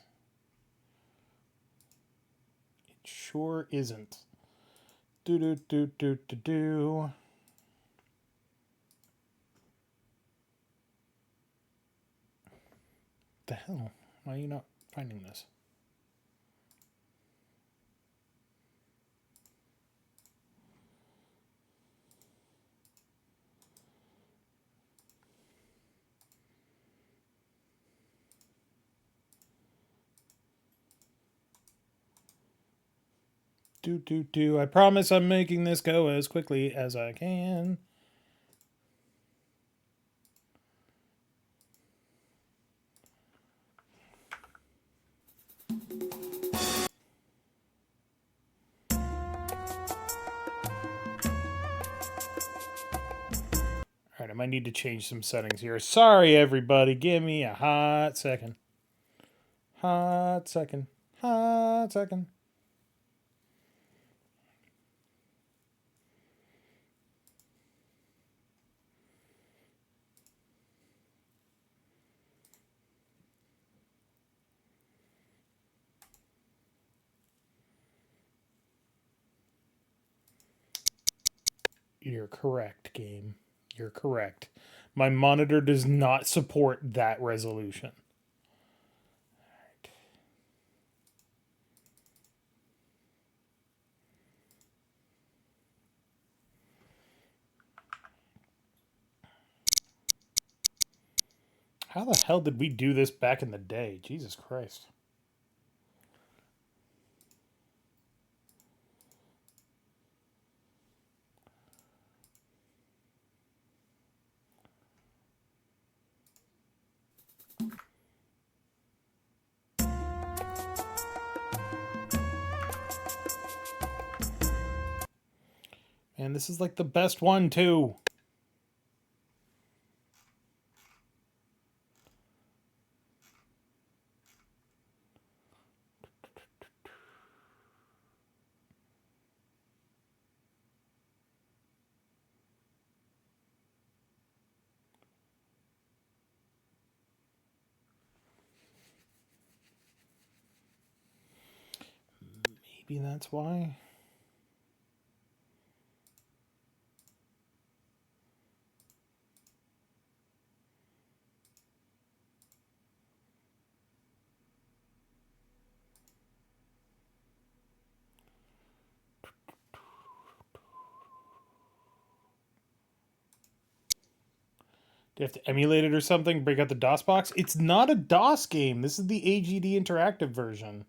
It sure isn't. Do. The hell? Why are you not finding this? I promise I'm making this go as quickly as I can. Alright, I might need to change some settings here. Sorry, everybody. Give me a hot second. Hot second. Hot second. You're correct, game. You're correct. My monitor does not support that resolution. How the hell did we do this back in the day? Jesus Christ. And this is like the best one, too. Maybe that's why. Do you have to emulate it or something? Break out the DOS box? It's not a DOS game. This is the AGD interactive version.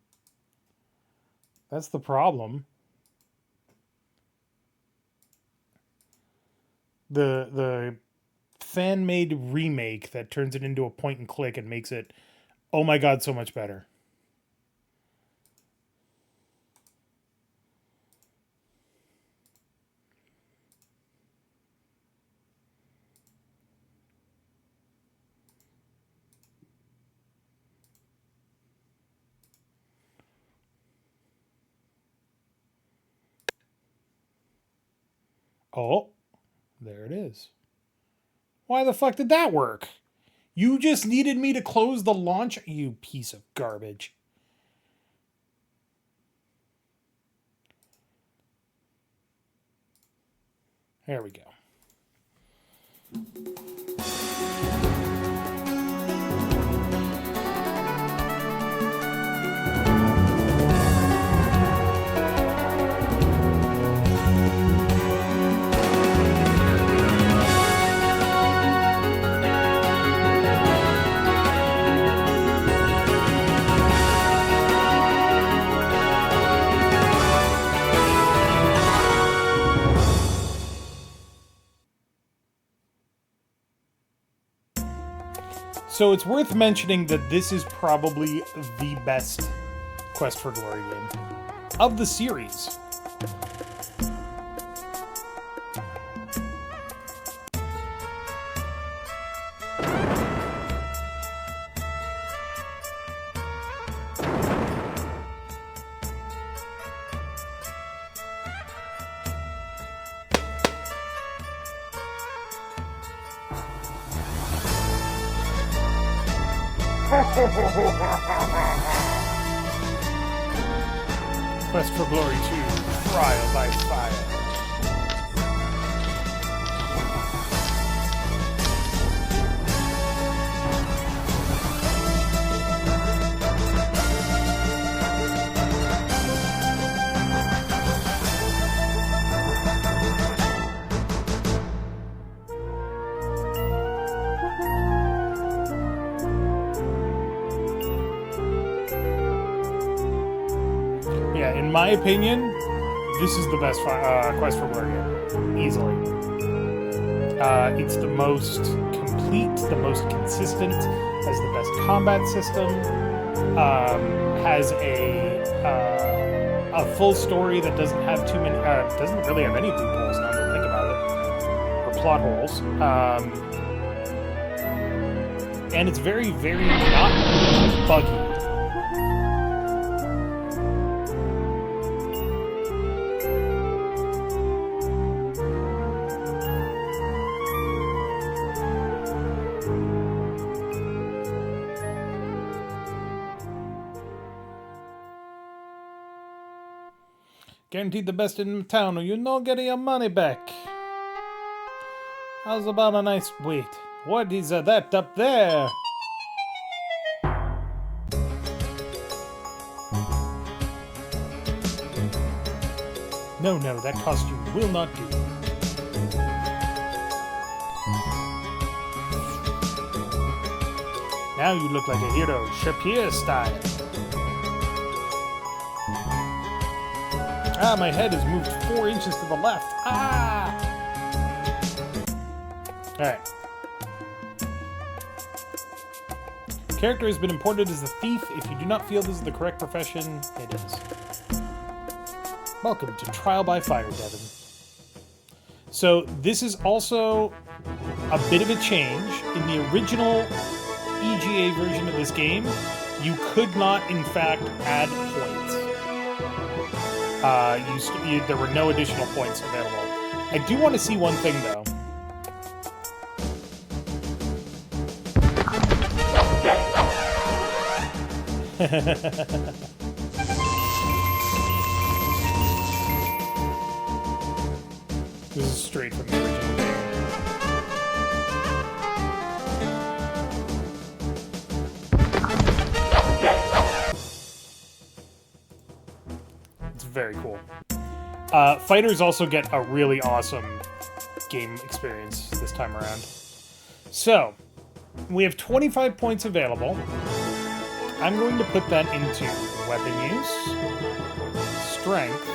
That's the problem. The fan-made remake that turns it into a point and click and makes it, oh my god, so much better. Oh, there it is. Why the fuck did that work? You just needed me to close the launch, you piece of garbage. There we go. So it's worth mentioning that this is probably the best Quest for Glory game of the series. Quest for Glory 2, Trial by Fire. In my opinion, This is the best quest for Morgan, easily. It's the most complete, the most consistent, has the best combat system, has a full story that doesn't have too many, doesn't really have any loopholes now that I think about it, or plot holes. And it's very, very not buggy. Guaranteed the best in town, or you're not getting your money back. How's about a nice... Wait, what is that up there? No, that costume will not do. Now you look like a hero, Shapir style. Ah, my head has moved 4 inches to the left. Ah! Alright. Character has been imported as a thief. If you do not feel this is the correct profession, it is. Welcome to Trial by Fire, Devin. So, this is also a bit of a change. In the original EGA version of this game, you could not, in fact, add points. There were no additional points available. I do want to see one thing, though. This is straight from the original game. It's very cool. Fighters also get a really awesome game experience this time around. So, we have 25 points available. I'm going to put that into weapon use, strength,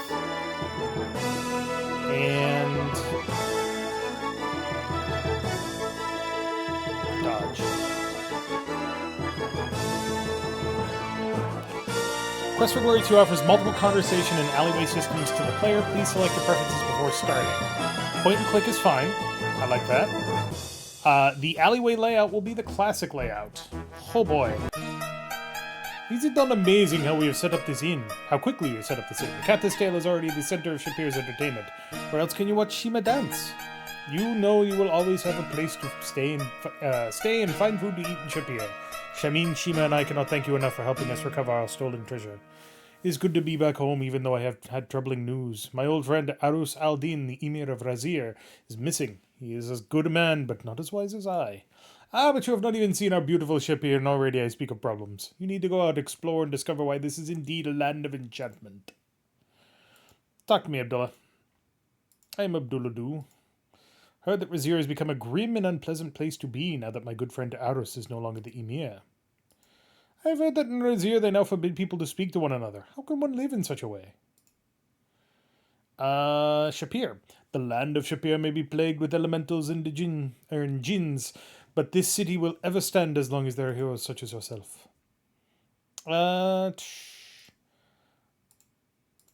and dodge. Quest for Glory 2 offers multiple conversation and alleyway systems to the player. Please select your preferences before starting. Point and click is fine. I like that. The alleyway layout will be the classic layout. Oh boy. Is it not amazing how we have set up this inn? How quickly we have set up this inn. The Catta's Tale is already the center of Shapir's entertainment. Where else can you watch Shima dance? You know you will always have a place to stay and find food to eat in Shapir. Shamin, Shima, and I cannot thank you enough for helping us recover our stolen treasure. It is good to be back home, even though I have had troubling news. My old friend Arus al-Din, the Emir of Razir, is missing. He is as good a man, but not as wise as I. Ah, but you have not even seen our beautiful ship here, and already I speak of problems. You need to go out, explore, and discover why this is indeed a land of enchantment. Talk to me, Abdullah. I am Abdullah Du. Heard that Razir has become a grim and unpleasant place to be now that my good friend Arus is no longer the Emir. I have heard that in Razir they now forbid people to speak to one another. How can one live in such a way? Shapir. The land of Shapir may be plagued with elementals and jinns, but this city will ever stand as long as there are heroes such as yourself.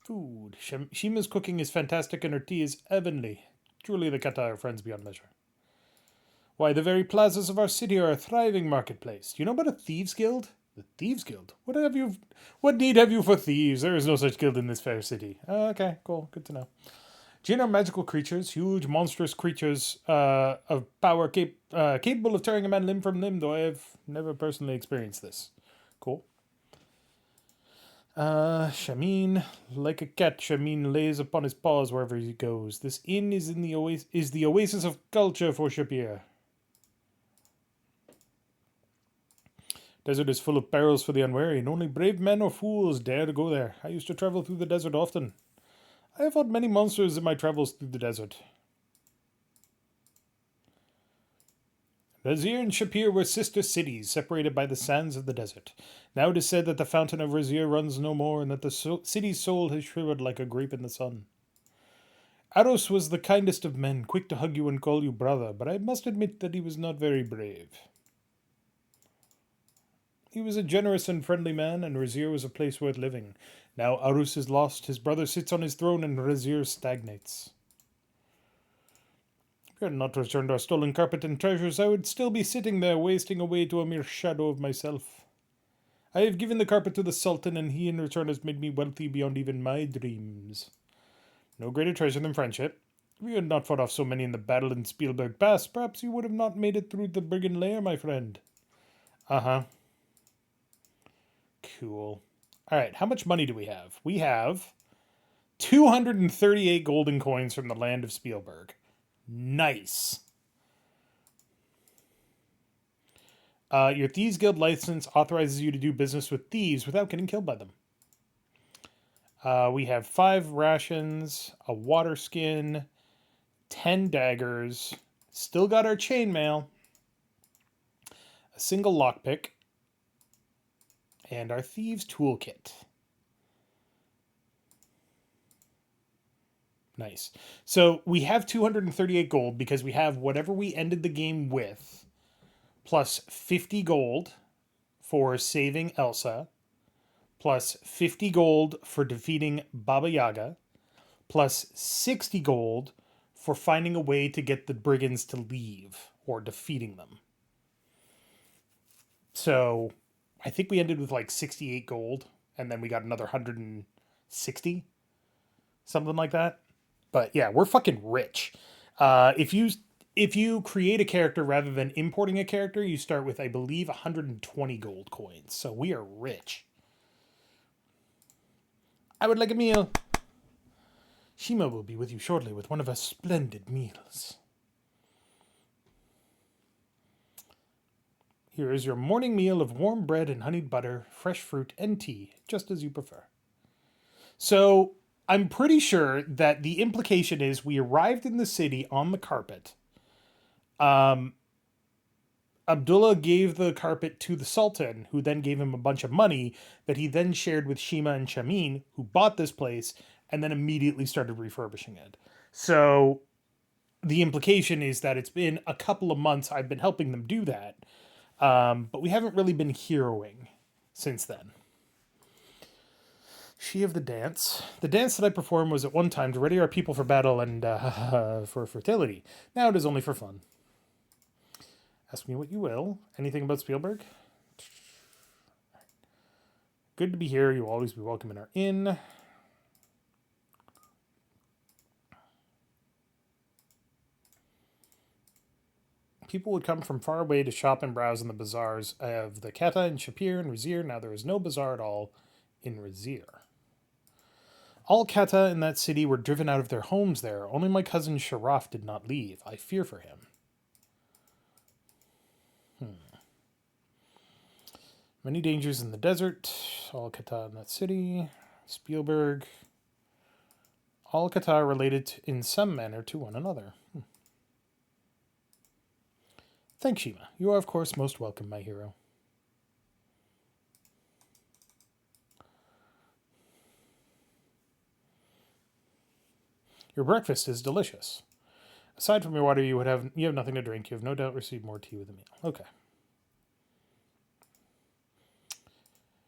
Food. Shima's cooking is fantastic and her tea is heavenly. Truly the Kata are friends beyond measure. Why, the very plazas of our city are a thriving marketplace. Do you know about a thieves' guild? The Thieves Guild? What need have you for thieves? There is no such guild in this fair city. Okay, cool. Good to know. Jinn are magical creatures, huge, monstrous creatures of power capable of tearing a man limb from limb, though I have never personally experienced this. Cool. Shamin. Like a cat, Shamin lays upon his paws wherever he goes. This inn is the oasis of culture for Shapir. Desert is full of perils for the unwary, and only brave men or fools dare to go there. I used to travel through the desert often. I have fought many monsters in my travels through the desert. Razir and Shapir were sister cities, separated by the sands of the desert. Now it is said that the fountain of Razir runs no more, and that the city's soul has shriveled like a grape in the sun. Aros was the kindest of men, quick to hug you and call you brother, but I must admit that he was not very brave. He was a generous and friendly man, and Razir was a place worth living. Now Aros is lost, his brother sits on his throne, and Razir stagnates. If I had not returned our stolen carpet and treasures, I would still be sitting there, wasting away to a mere shadow of myself. I have given the carpet to the Sultan, and he in return has made me wealthy beyond even my dreams. No greater treasure than friendship. If you had not fought off so many in the battle in Spielberg Pass, perhaps you would have not made it through the brigand lair, my friend. Uh-huh. Cool. Alright, how much money do we have? We have 238 golden coins from the land of Spielberg. Nice. Your Thieves Guild license authorizes you to do business with thieves without getting killed by them. We have 5 rations, a water skin, 10 daggers, still got our chainmail, a single lockpick, and our thieves toolkit. Nice. So we have 238 gold because we have whatever we ended the game with, plus 50 gold for saving Elsa, plus 50 gold for defeating Baba Yaga, plus 60 gold for finding a way to get the brigands to leave or defeating them. So I think we ended with like 68 gold, and then we got another 160, something like that. But yeah, we're fucking rich. If you create a character rather than importing a character, you start with, I believe, 120 gold coins. So we are rich. I would like a meal. Shima will be with you shortly with one of her splendid meals. Here is your morning meal of warm bread and honeyed butter, fresh fruit, and tea, just as you prefer. So I'm pretty sure that the implication is we arrived in the city on the carpet. Abdullah gave the carpet to the Sultan, who then gave him a bunch of money that he then shared with Shima and Shamin, who bought this place and then immediately started refurbishing it. So the implication is that it's been a couple of months I've been helping them do that, but we haven't really been heroing since then. She of the dance. The dance that I performed was at one time to ready our people for battle and for fertility. Now it is only for fun. Ask me what you will. Anything about Spielberg? Good to be here. You'll always be welcome in our inn. People would come from far away to shop and browse in the bazaars of the Keta and Shapir and Razir. Now there is no bazaar at all in Razir. All Keta in that city were driven out of their homes there. Only my cousin Sharaf did not leave. I fear for him. Many dangers in the desert. All Keta in that city. Spielberg. All Keta are related in some manner to one another. Thanks, Shima. You are, of course, most welcome, my hero. Your breakfast is delicious. Aside from your water, you have nothing to drink. You have no doubt received more tea with the meal. Okay.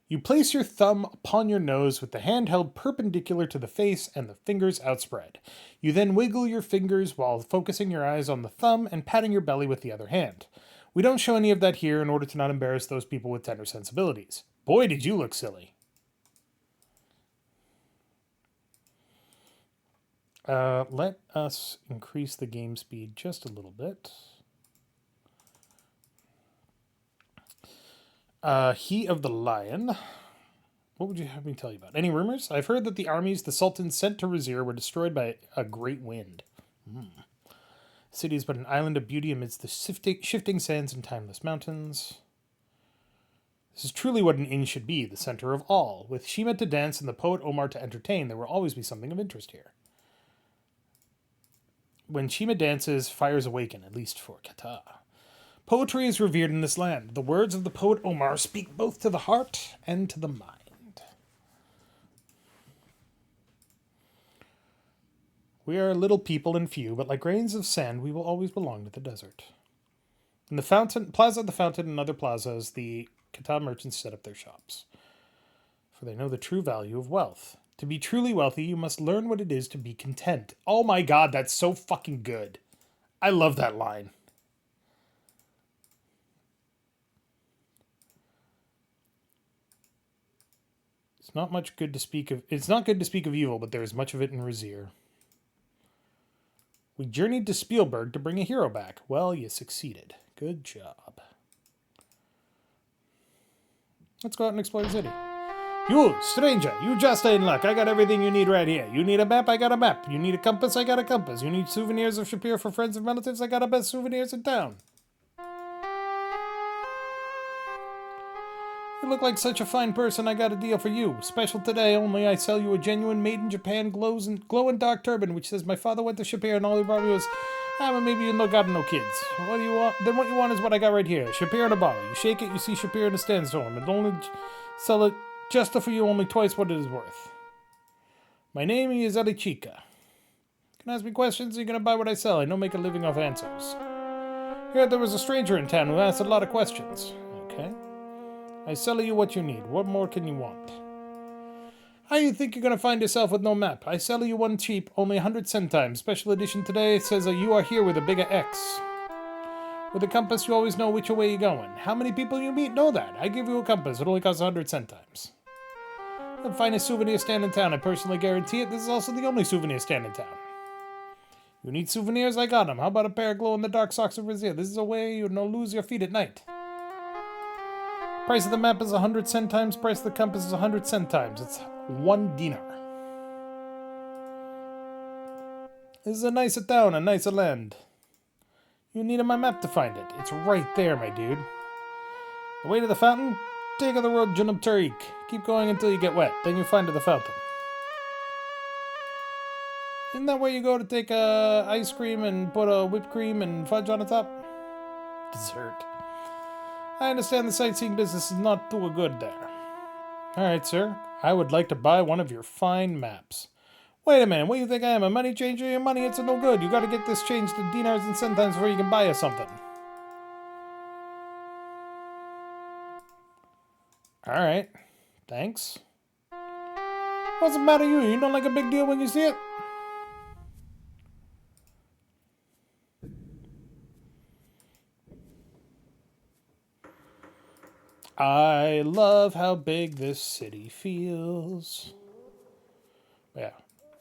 You place your thumb upon your nose with the hand held perpendicular to the face and the fingers outspread. You then wiggle your fingers while focusing your eyes on the thumb and patting your belly with the other hand. We don't show any of that here in order to not embarrass those people with tender sensibilities. Boy, did you look silly. Let us increase the game speed just a little bit. He of the Lion. What would you have me tell you about? Any rumors? I've heard that the armies the Sultan sent to Razir were destroyed by a great wind. The city is but an island of beauty amidst the shifting sands and timeless mountains. This is truly what an inn should be, the center of all. With Shima to dance and the poet Omar to entertain, there will always be something of interest here. When Shima dances, fires awaken, at least for Kata. Poetry is revered in this land. The words of the poet Omar speak both to the heart and to the mind. We are a little people and few, but like grains of sand, we will always belong to the desert. In the Plaza of the Fountain and other plazas, the Kata merchants set up their shops. For they know the true value of wealth. To be truly wealthy, you must learn what it is to be content. Oh my god, that's so fucking good. I love that line. It's not good to speak of evil, but there is much of it in Razir. We journeyed to Spielberg to bring a hero back. Well, you succeeded. Good job. Let's go out and explore the city. You, stranger, you just ain't luck. I got everything you need right here. You need a map, I got a map. You need a compass, I got a compass. You need souvenirs of Shapir for friends and relatives, I got the best souvenirs in town. You look like such a fine person, I got a deal for you. Special today, only I sell you a genuine made-in-Japan glow-in-dark turban, which says my father went to Shapir and all he brought me was, but maybe you got no kids. What do you want? Then what you want is what I got right here. Shapir in a bottle. You shake it, you see Shapir in a sandstorm. And only sell it just for you only twice what it is worth. My name is Elichika. You can ask me questions, you're gonna buy what I sell. I don't make a living off answers. Here there was a stranger in town who asked a lot of questions. Okay. I sell you what you need. What more can you want? How you think you're gonna find yourself with no map? I sell you one cheap, only 100 centimes. Special edition today says you are here with a bigger X. With a compass, you always know which way you're going. How many people you meet know that. I give you a compass. It only costs 100 centimes. The finest souvenir stand in town. I personally guarantee it. This is also the only souvenir stand in town. You need souvenirs? I got them. How about a pair of glow-in-the-dark socks of Brazil? This is a way you don't lose your feet at night. Price of the map is 100 centimes. Price of the compass is 100 centimes. It's 1 dinar. This is a nicer town, a nicer land. You needed my map to find it. It's right there, my dude. The way to the fountain? Take the road Junub Tariq. Keep going until you get wet. Then you find the fountain. Isn't that where you go to take ice cream and put a whipped cream and fudge on the top? Dessert. I understand the sightseeing business is not too good there. Alright, sir. I would like to buy one of your fine maps. Wait a minute, what do you think I am, a money changer? Your money, it's no good. You gotta get this changed to dinars and centimes before you can buy us something. Alright. Thanks. What's the matter with you? You don't like a big deal when you see it? I love how big this city feels. Yeah.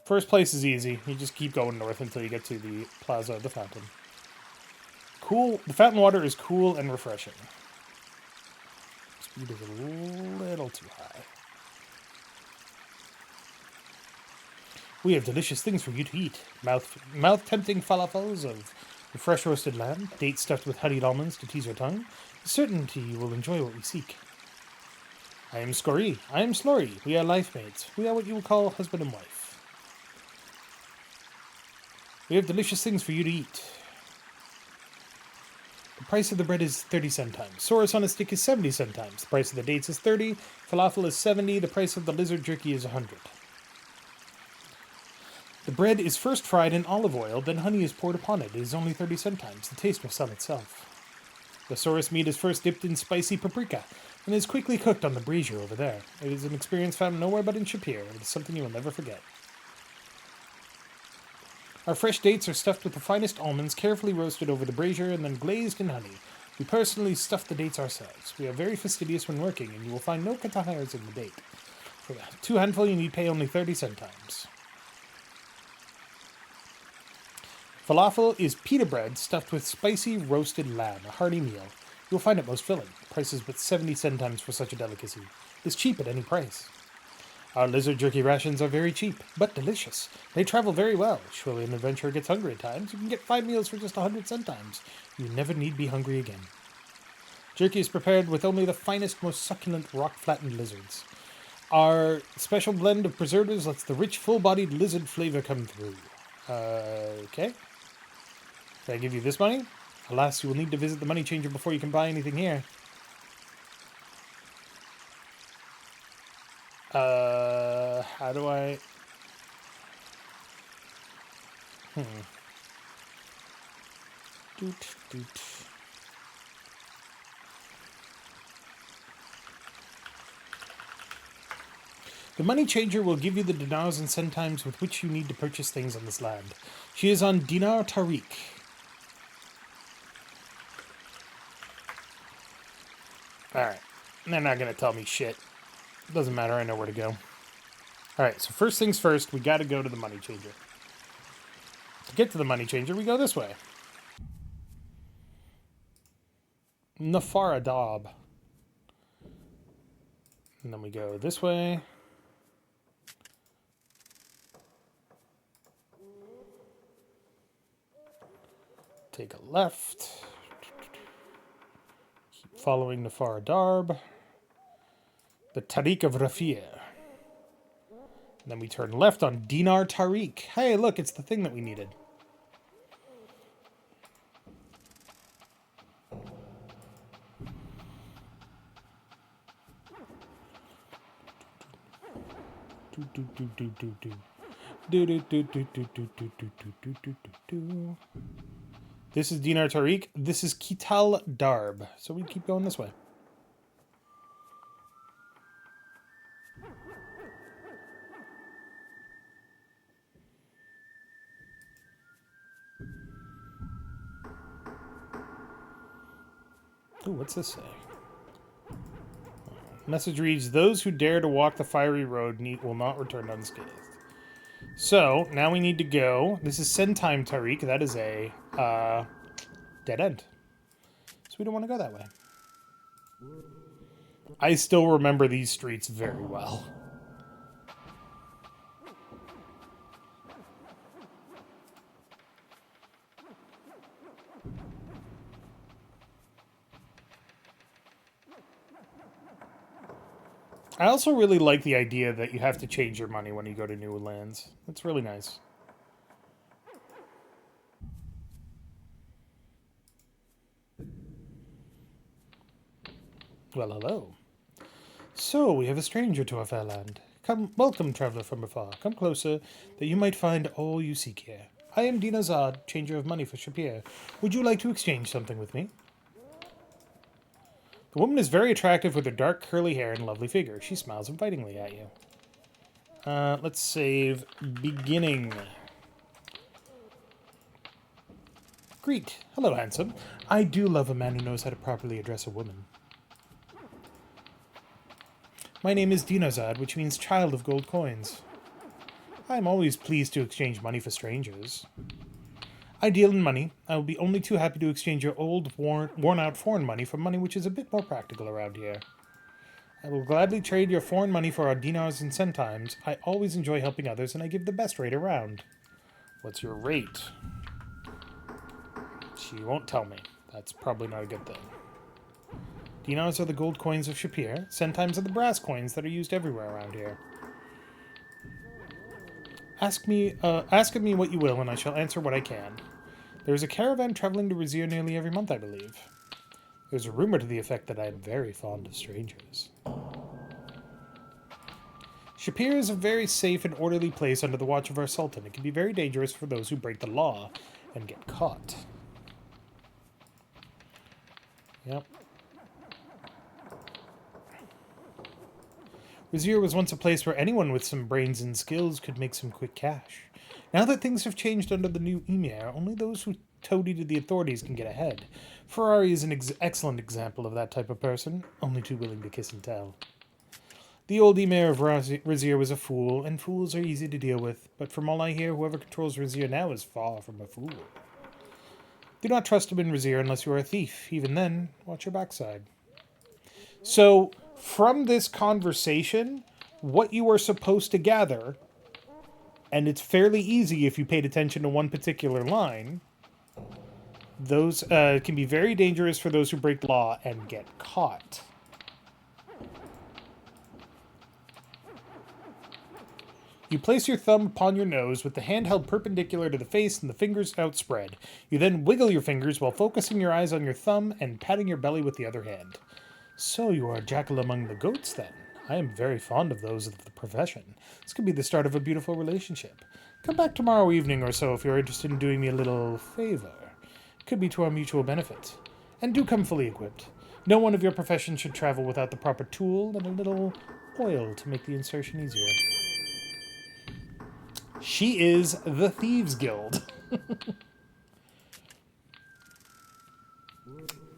First place is easy. You just keep going north until you get to the Plaza of the Fountain. Cool. The fountain water is cool and refreshing. Speed is a little too high. We have delicious things for you to eat. Mouth-tempting falafels of the fresh roasted lamb, dates stuffed with honeyed almonds to tease your tongue. Certainty you will enjoy what we seek. I am Scori. I am Slory. We are life mates. We are what you would call husband and wife. We have delicious things for you to eat. The price of the bread is 30 centimes. Saurus on a stick is 70 centimes. The price of the dates is 30. Falafel is 70. The price of the lizard jerky is 100. The bread is first fried in olive oil, then honey is poured upon it. It is only 30 centimes. The taste will sell itself. The saurus meat is first dipped in spicy paprika and is quickly cooked on the brazier over there. It is an experience found nowhere but in Shapir. It is something you will never forget. Our fresh dates are stuffed with the finest almonds, carefully roasted over the brazier and then glazed in honey. We personally stuff the dates ourselves. We are very fastidious when working, and you will find no katahars in the date. For the 2 handful, you need pay only 30 centimes. Falafel is pita bread stuffed with spicy roasted lamb, a hearty meal. You will find it most filling. Price is but 70 centimes for such a delicacy. It's cheap at any price. Our lizard jerky rations are very cheap, but delicious. They travel very well. Surely an adventurer gets hungry at times. You can get 5 meals for just 100 centimes. You never need be hungry again. Jerky is prepared with only the finest, most succulent rock-flattened lizards. Our special blend of preservatives lets the rich, full-bodied lizard flavor come through. Okay. Can I give you this money? Alas, you will need to visit the money changer before you can buy anything here. How do I... Doot, doot. The money changer will give you the dinars and centimes with which you need to purchase things on this land. She is on Dinar Tariq. Alright. They're not going to tell me shit. Doesn't matter, I know where to go. Alright, so first things first, we got to go to the money changer. To get to the money changer, we go this way. Nafara Dab. And then we go this way. Take a left. Keep following Nafar Darb. The Tariq of Rafia. And then we turn left on Dinar Tariq. Hey, look, it's the thing that we needed. This is Dinar Tariq. This is Kital Darb. So we keep going this way. Ooh, what's this say? Message reads, those who dare to walk the fiery road will not return unscathed. So, now we need to go. This is Sentime Tariq. That is a dead end. So we don't want to go that way. I still remember these streets very well. I also really like the idea that you have to change your money when you go to new lands. That's really nice. Well, hello. So, we have a stranger to our fair land. Come, welcome, traveler from afar. Come closer, that you might find all you seek here. I am Dinazad, changer of money for Shapir. Would you like to exchange something with me? The woman is very attractive with her dark curly hair and lovely figure. She smiles invitingly at you. Let's save beginning. Greet. Hello, handsome. I do love a man who knows how to properly address a woman. My name is Dinazad, which means child of gold coins. I am always pleased to exchange money for strangers. I deal in money. I will be only too happy to exchange your old, worn-out foreign money for money which is a bit more practical around here. I will gladly trade your foreign money for our dinars and centimes. I always enjoy helping others, and I give the best rate around. What's your rate? She won't tell me. That's probably not a good thing. Dinars are the gold coins of Shapir. Centimes are the brass coins that are used everywhere around here. Ask of me what you will, and I shall answer what I can. There is a caravan traveling to Razir nearly every month, I believe. There's a rumor to the effect that I am very fond of strangers. Shapir is a very safe and orderly place under the watch of our sultan. It can be very dangerous for those who break the law and get caught. Yep. Razir was once a place where anyone with some brains and skills could make some quick cash. Now that things have changed under the new emir, only those who toadied the authorities can get ahead. Ferrari is an excellent example of that type of person, only too willing to kiss and tell. The old emir of Razir was a fool, and fools are easy to deal with, but from all I hear, whoever controls Razir now is far from a fool. Do not trust him in Razir unless you are a thief. Even then, watch your backside. So, from this conversation, what you are supposed to gather, and it's fairly easy if you paid attention to one particular line, those can be very dangerous for those who break the law and get caught. You place your thumb upon your nose with the hand held perpendicular to the face and the fingers outspread. You then wiggle your fingers while focusing your eyes on your thumb and patting your belly with the other hand. So you are a jackal among the goats, then? I am very fond of those of the profession. This could be the start of a beautiful relationship. Come back tomorrow evening or so if you're interested in doing me a little favor. It could be to our mutual benefit. And do come fully equipped. No one of your profession should travel without the proper tool and a little oil to make the insertion easier. She is the Thieves Guild.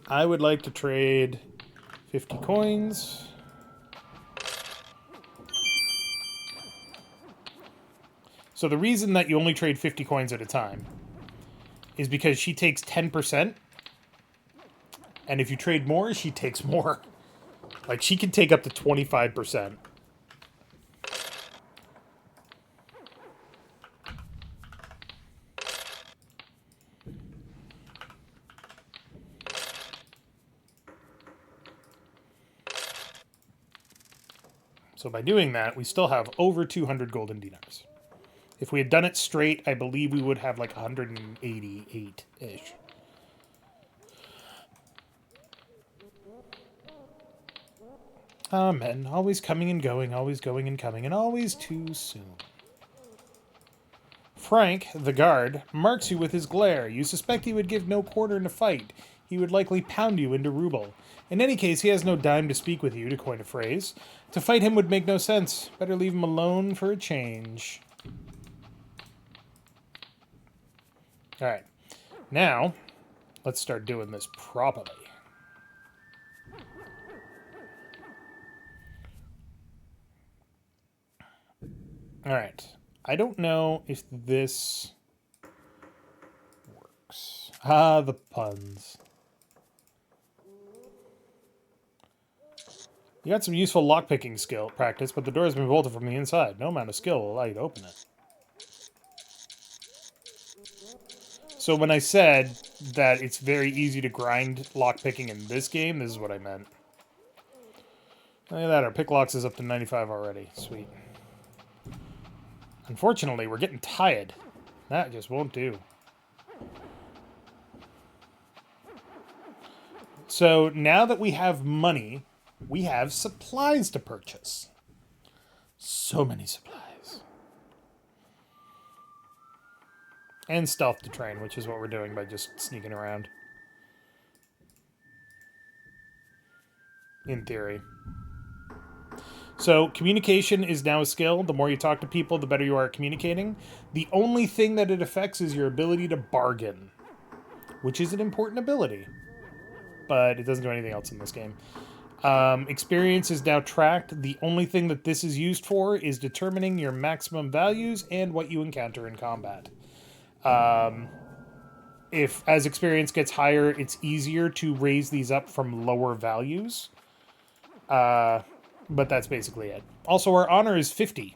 I would like to trade 50 coins. So the reason that you only trade 50 coins at a time is because she takes 10%. And if you trade more, she takes more. Like, she can take up to 25%. So by doing that, we still have over 200 golden dinars. If we had done it straight, I believe we would have like 188-ish. Men, always coming and going, always going and coming, and always too soon. Frank, the guard, marks you with his glare. You suspect he would give no quarter in a fight. He would likely pound you into ruble. In any case, he has no dime to speak with you, to coin a phrase. To fight him would make no sense. Better leave him alone for a change. Alright. Now, let's start doing this properly. Alright. I don't know if this works. Ah, the puns. You got some useful lockpicking skill practice, but the door has been bolted from the inside. No amount of skill will allow you to open it. So when I said that it's very easy to grind lockpicking in this game, this is what I meant. Look at that, our pick locks is up to 95 already. Sweet. Unfortunately, we're getting tired. That just won't do. So now that we have money, we have supplies to purchase. So many supplies. And stealth to train, which is what we're doing by just sneaking around. In theory. So, communication is now a skill. The more you talk to people, the better you are at communicating. The only thing that it affects is your ability to bargain, which is an important ability. But it doesn't do anything else in this game. Experience is now tracked. The only thing that this is used for is determining your maximum values and what you encounter in combat. If as experience gets higher, it's easier to raise these up from lower values. But that's basically it. Also, our honor is 50.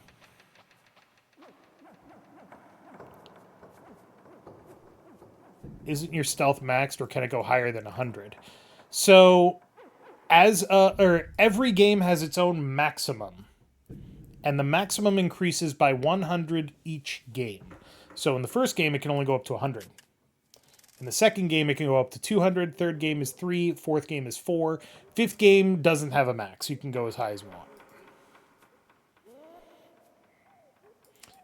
Isn't your stealth maxed, or can it go higher than 100? So, every game has its own maximum, and the maximum increases by 100 each game. So in the first game, it can only go up to 100. In the second game, it can go up to 200. Third game is 3. Fourth game is 4. Fifth game doesn't have a max. You can go as high as you want.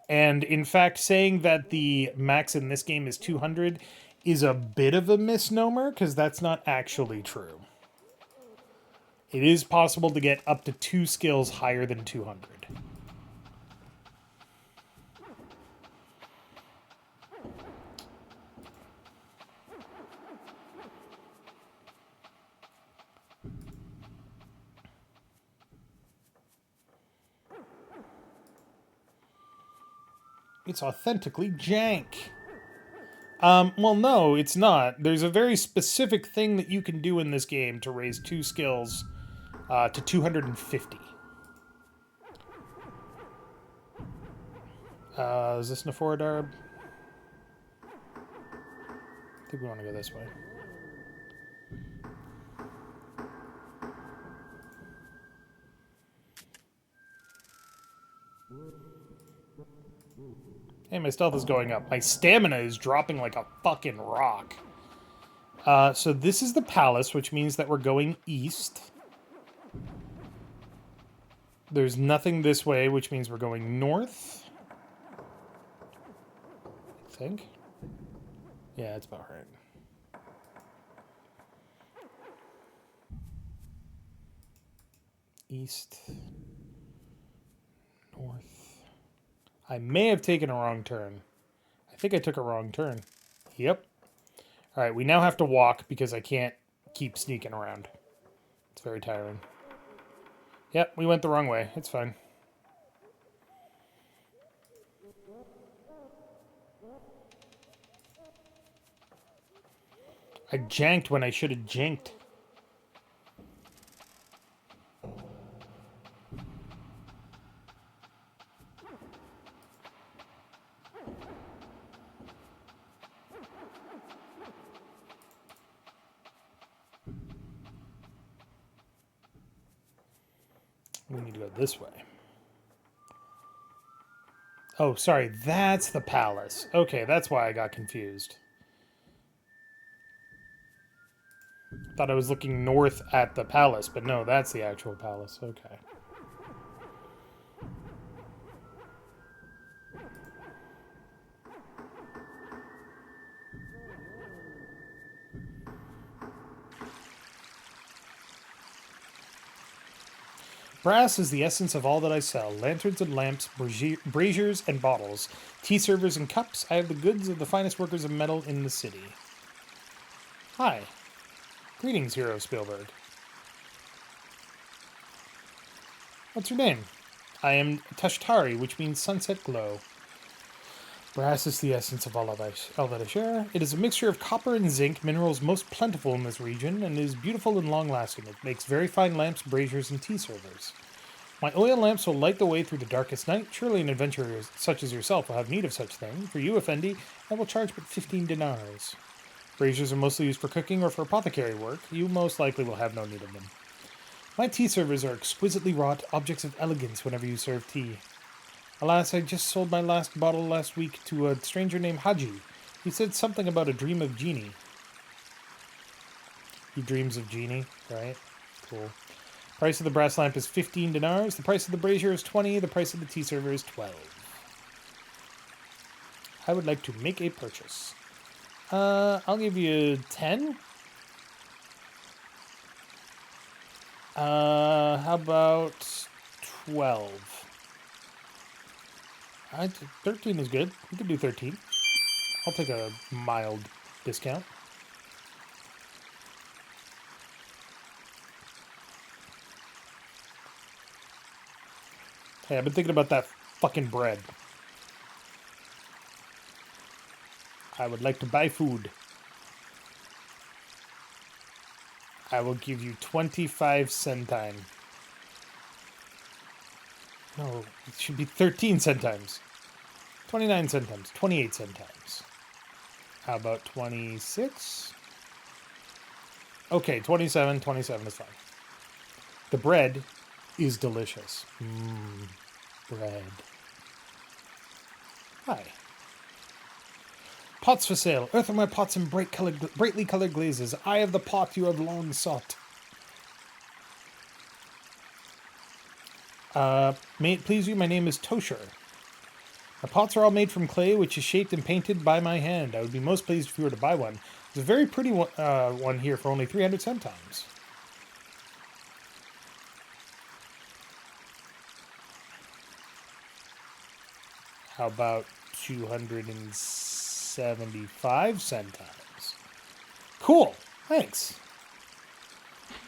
And in fact, saying that the max in this game is 200 is a bit of a misnomer, because that's not actually true. It is possible to get up to 2 skills higher than 200. It's authentically jank. Well, no, it's not. There's a very specific thing that you can do in this game to raise 2 skills to 250. Is this Neforadarb? I think we want to go this way. Hey, my stealth is going up. My stamina is dropping like a fucking rock. So this is the palace, which means that we're going east. There's nothing this way, which means we're going north. I think. Yeah, it's about right. East. North. I may have taken a wrong turn. I think I took a wrong turn. Yep. Alright, we now have to walk because I can't keep sneaking around. It's very tiring. Yep, we went the wrong way. It's fine. I janked when I should have jinked. We need to go this way. Oh, sorry, that's the palace. Okay, that's why I got confused. Thought I was looking north at the palace, but no, that's the actual palace. Okay. Brass is the essence of all that I sell. Lanterns and lamps, braziers and bottles, tea servers and cups. I have the goods of the finest workers of metal in the city. Hi. Greetings, Hero Spielberg. What's your name? I am Tashtari, which means sunset glow. Brass is the essence of all that I share. It is a mixture of copper and zinc, minerals most plentiful in this region, and is beautiful and long-lasting. It makes very fine lamps, braziers, and tea servers. My oil lamps will light the way through the darkest night. Surely an adventurer such as yourself will have need of such thing. For you, Effendi, I will charge but 15 dinars. Braziers are mostly used for cooking or for apothecary work. You most likely will have no need of them. My tea servers are exquisitely wrought, objects of elegance whenever you serve tea. Alas, I just sold my last bottle last week to a stranger named Haji. He said something about a dream of genie. He dreams of genie, right? Cool. Price of the brass lamp is 15 dinars. The price of the brazier is 20. The price of the tea server is 12. I would like to make a purchase. I'll give you 10. How about 12? 13 is good. We could do 13. I'll take a mild discount. Hey, I've been thinking about that fucking bread. I would like to buy food. I will give you 25 centime. No, it should be 13 centimes. 29 centimes. 28 centimes. How about 26? Okay, 27. 27 is fine. The bread is delicious. Bread. Hi. Pots for sale. Earthenware pots in brightly colored glazes. I have the pot you have long sought. May it please you, my name is Tosher. My pots are all made from clay, which is shaped and painted by my hand. I would be most pleased if you were to buy one. There's a very pretty one here for only 300 centimes. How about 275 centimes? Cool, thanks.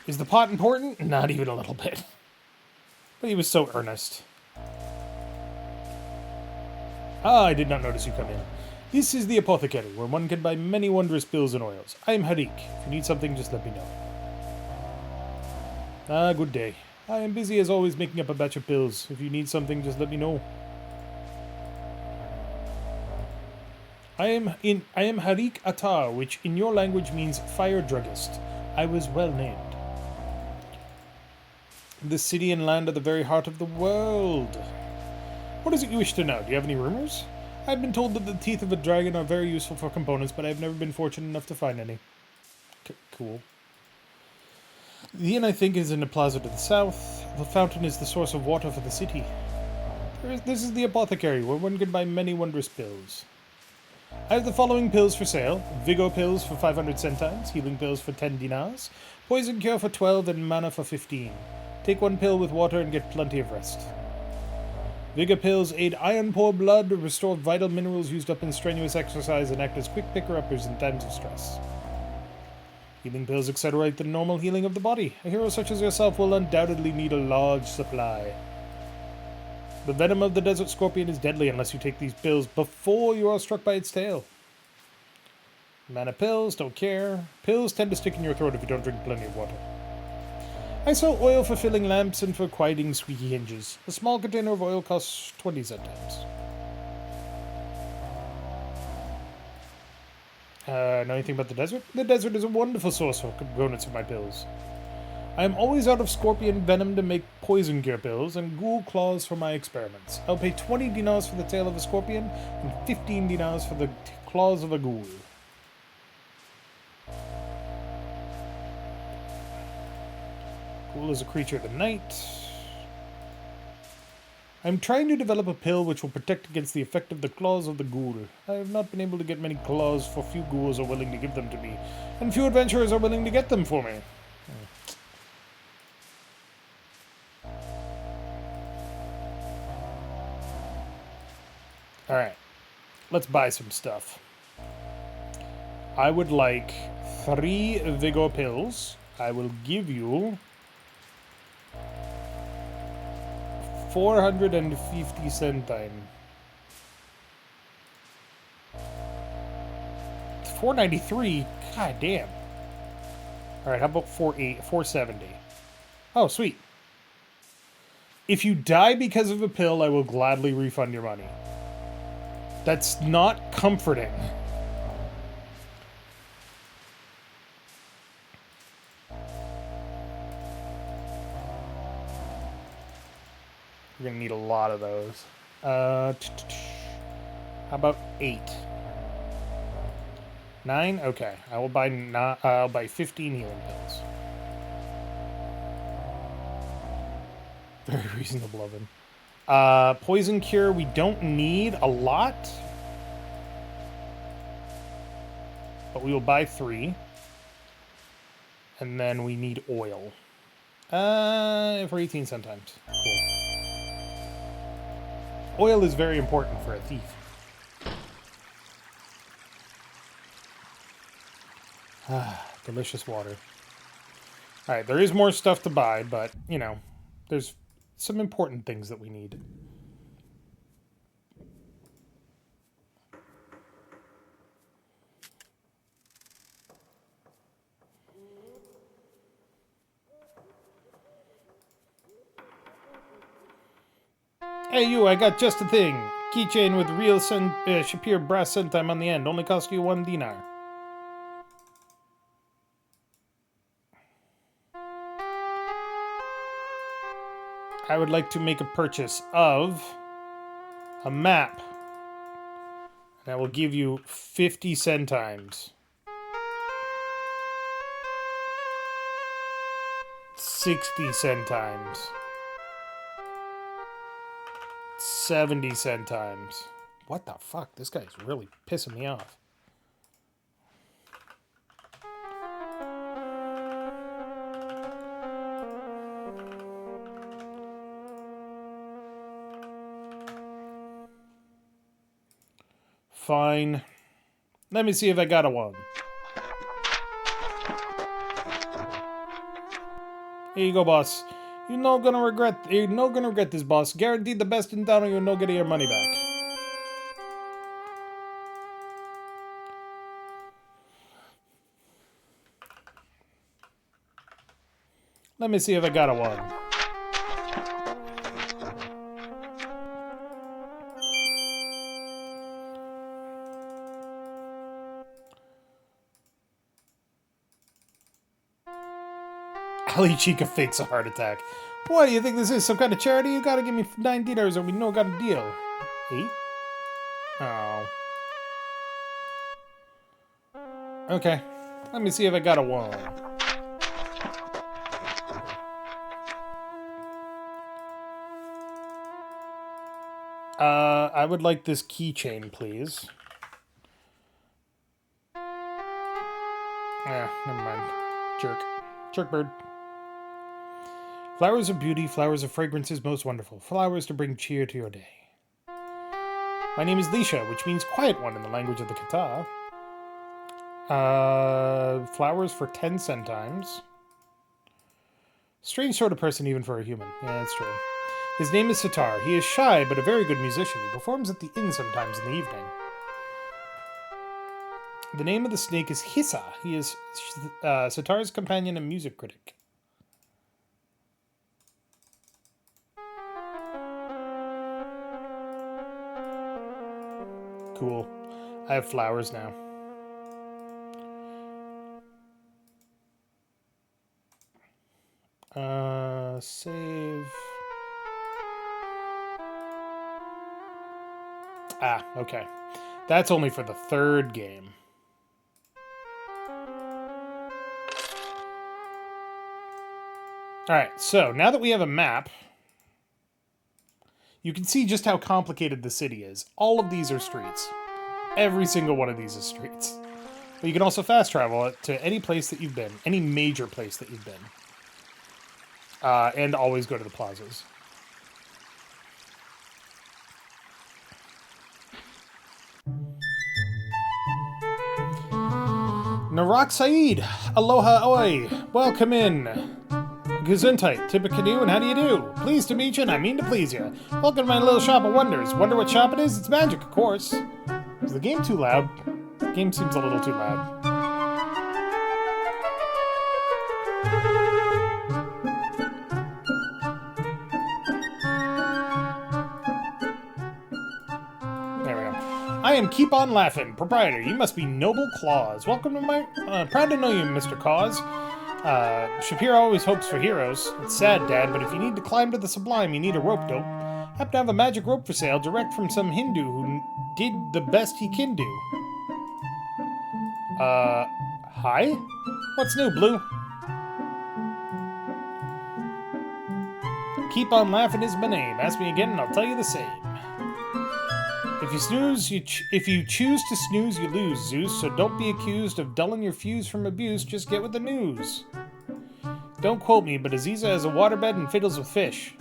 Is the pot important? Not even a little bit. But he was so earnest. Ah, I did not notice you come in. This is the apothecary, where one can buy many wondrous pills and oils. I am Harik. If you need something, just let me know. Ah, good day. I am busy as always making up a batch of pills. If you need something, just let me know. I am Harik Attar, which in your language means fire druggist. I was well named. This city and land are the very heart of the world. What is it you wish to know? Do you have any rumors? I I've been told that the teeth of a dragon are very useful for components, but I've never been fortunate enough to find any. Cool. The inn, I think, is in the plaza to the south. The fountain is the source of water for the city. This is the apothecary, where one can buy many wondrous pills. I have the following pills for sale. Vigor pills for 500 centimes, healing pills for 10 dinars, poison cure for 12, and mana for 15. Take one pill with water and get plenty of rest. Vigor pills aid iron poor blood, restore vital minerals used up in strenuous exercise, and act as quick picker-uppers in times of stress. Healing pills accelerate the normal healing of the body. A hero such as yourself will undoubtedly need a large supply. The venom of the desert scorpion is deadly unless you take these pills before you are struck by its tail. Mana pills, don't care. Pills tend to stick in your throat if you don't drink plenty of water. I sell oil for filling lamps and for quieting squeaky hinges. A small container of oil costs 20 centimes. Know anything about the desert? The desert is a wonderful source of components for my pills. I am always out of scorpion venom to make poison cure pills and ghoul claws for my experiments. I'll pay 20 dinars for the tail of a scorpion and 15 dinars for the claws of a ghoul. Ghoul is a creature of the night. I'm trying to develop a pill which will protect against the effect of the claws of the ghoul. I have not been able to get many claws, for few ghouls are willing to give them to me, and few adventurers are willing to get them for me. Alright, let's buy some stuff. I would like 3 Vigor pills. I will give you 450 centimes. 493? God damn. Alright, how about 470? Oh, sweet. If you die because of a pill, I will gladly refund your money. That's not comforting. We're gonna need a lot of those. How about 8? 9? Okay, I will buy I'll buy 15 healing pills. Very reasonable of him. Poison cure, we don't need a lot. But we will buy 3. And then we need oil. For 18 centimes. Cool. Oil is very important for a thief. Delicious water. Alright, there is more stuff to buy, but, you know, there's some important things that we need. Hey you, I got just a thing. Keychain with real Shapir brass centime on the end. Only cost you 1 dinar. I would like to make a purchase of a map. And I will give you 50 centimes. 60 centimes. 70 centimes. What the fuck? This guy's really pissing me off. Fine. Let me see if I got a one. Here you go, boss. You're not gonna regret this, boss. Guaranteed the best in town or you're not getting your money back. Let me see if I got a one. Ali Chica fakes a heart attack. What do you think this is? Some kind of charity? You gotta give me 9 dinars or we know got a deal. 8? Oh. Okay. Let me see if I got a 1. I would like this keychain, please. Never mind. Jerk. Jerk bird. Flowers of beauty, flowers of fragrances most wonderful. Flowers to bring cheer to your day. My name is Lisha, which means quiet one in the language of the Kata. Flowers for 10 centimes. Strange sort of person even for a human. Yeah, that's true. His name is Sitar. He is shy, but a very good musician. He performs at the inn sometimes in the evening. The name of the snake is Hissa. He is Sitar's companion and music critic. Cool. I have flowers now. Save. Ah, okay. That's only for the 3rd game. Alright, so now that we have a map, you can see just how complicated the city is. All of these are streets. Every single one of these is streets. But you can also fast travel to any place that you've been, any major place that you've been. And always go to the plazas. Narak Saeed, aloha oi, welcome in. Gesundheit, Tippecanoe, and how do you do? Pleased to meet you, and I mean to please you. Welcome to my little shop of wonders. Wonder what shop it is? It's magic, of course. Is the game too loud? The game seems a little too loud. There we go. I am Keep On Laughing, proprietor. You must be Noble Claus. Welcome to my... proud to know you, Mr. Cause. Shapiro always hopes for heroes. It's sad, Dad, but if you need to climb to the sublime, you need a rope, dope. Happen to have a magic rope for sale, direct from some Hindu who did the best he can do. Hi? What's new, Blue? Keep On Laughing is my name. Ask me again and I'll tell you the same. If you snooze, if you choose to snooze, you lose, Zeus. So don't be accused of dulling your fuse from abuse. Just get with the news. Don't quote me, but Aziza has a waterbed and fiddles with fish.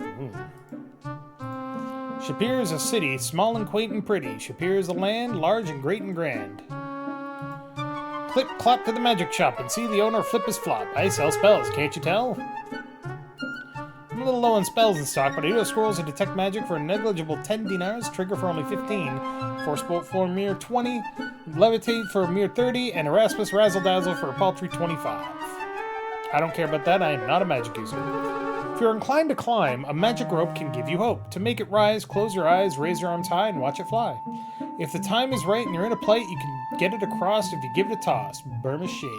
Shapir is a city, small and quaint and pretty. Shapir is a land, large and great and grand. Clip clop to the magic shop and see the owner flip his flop. I sell spells, can't you tell? I'm a little low on spells in stock, but I do have scrolls to detect magic for a negligible 10 dinars, trigger for only 15, Force Bolt for a mere 20, Levitate for a mere 30, and Erasmus Razzle Dazzle for a paltry 25. I don't care about that, I am not a magic user. If you're inclined to climb, a magic rope can give you hope. To make it rise, close your eyes, raise your arms high, and watch it fly. If the time is right and you're in a plight, you can get it across if you give it a toss. Burma shave.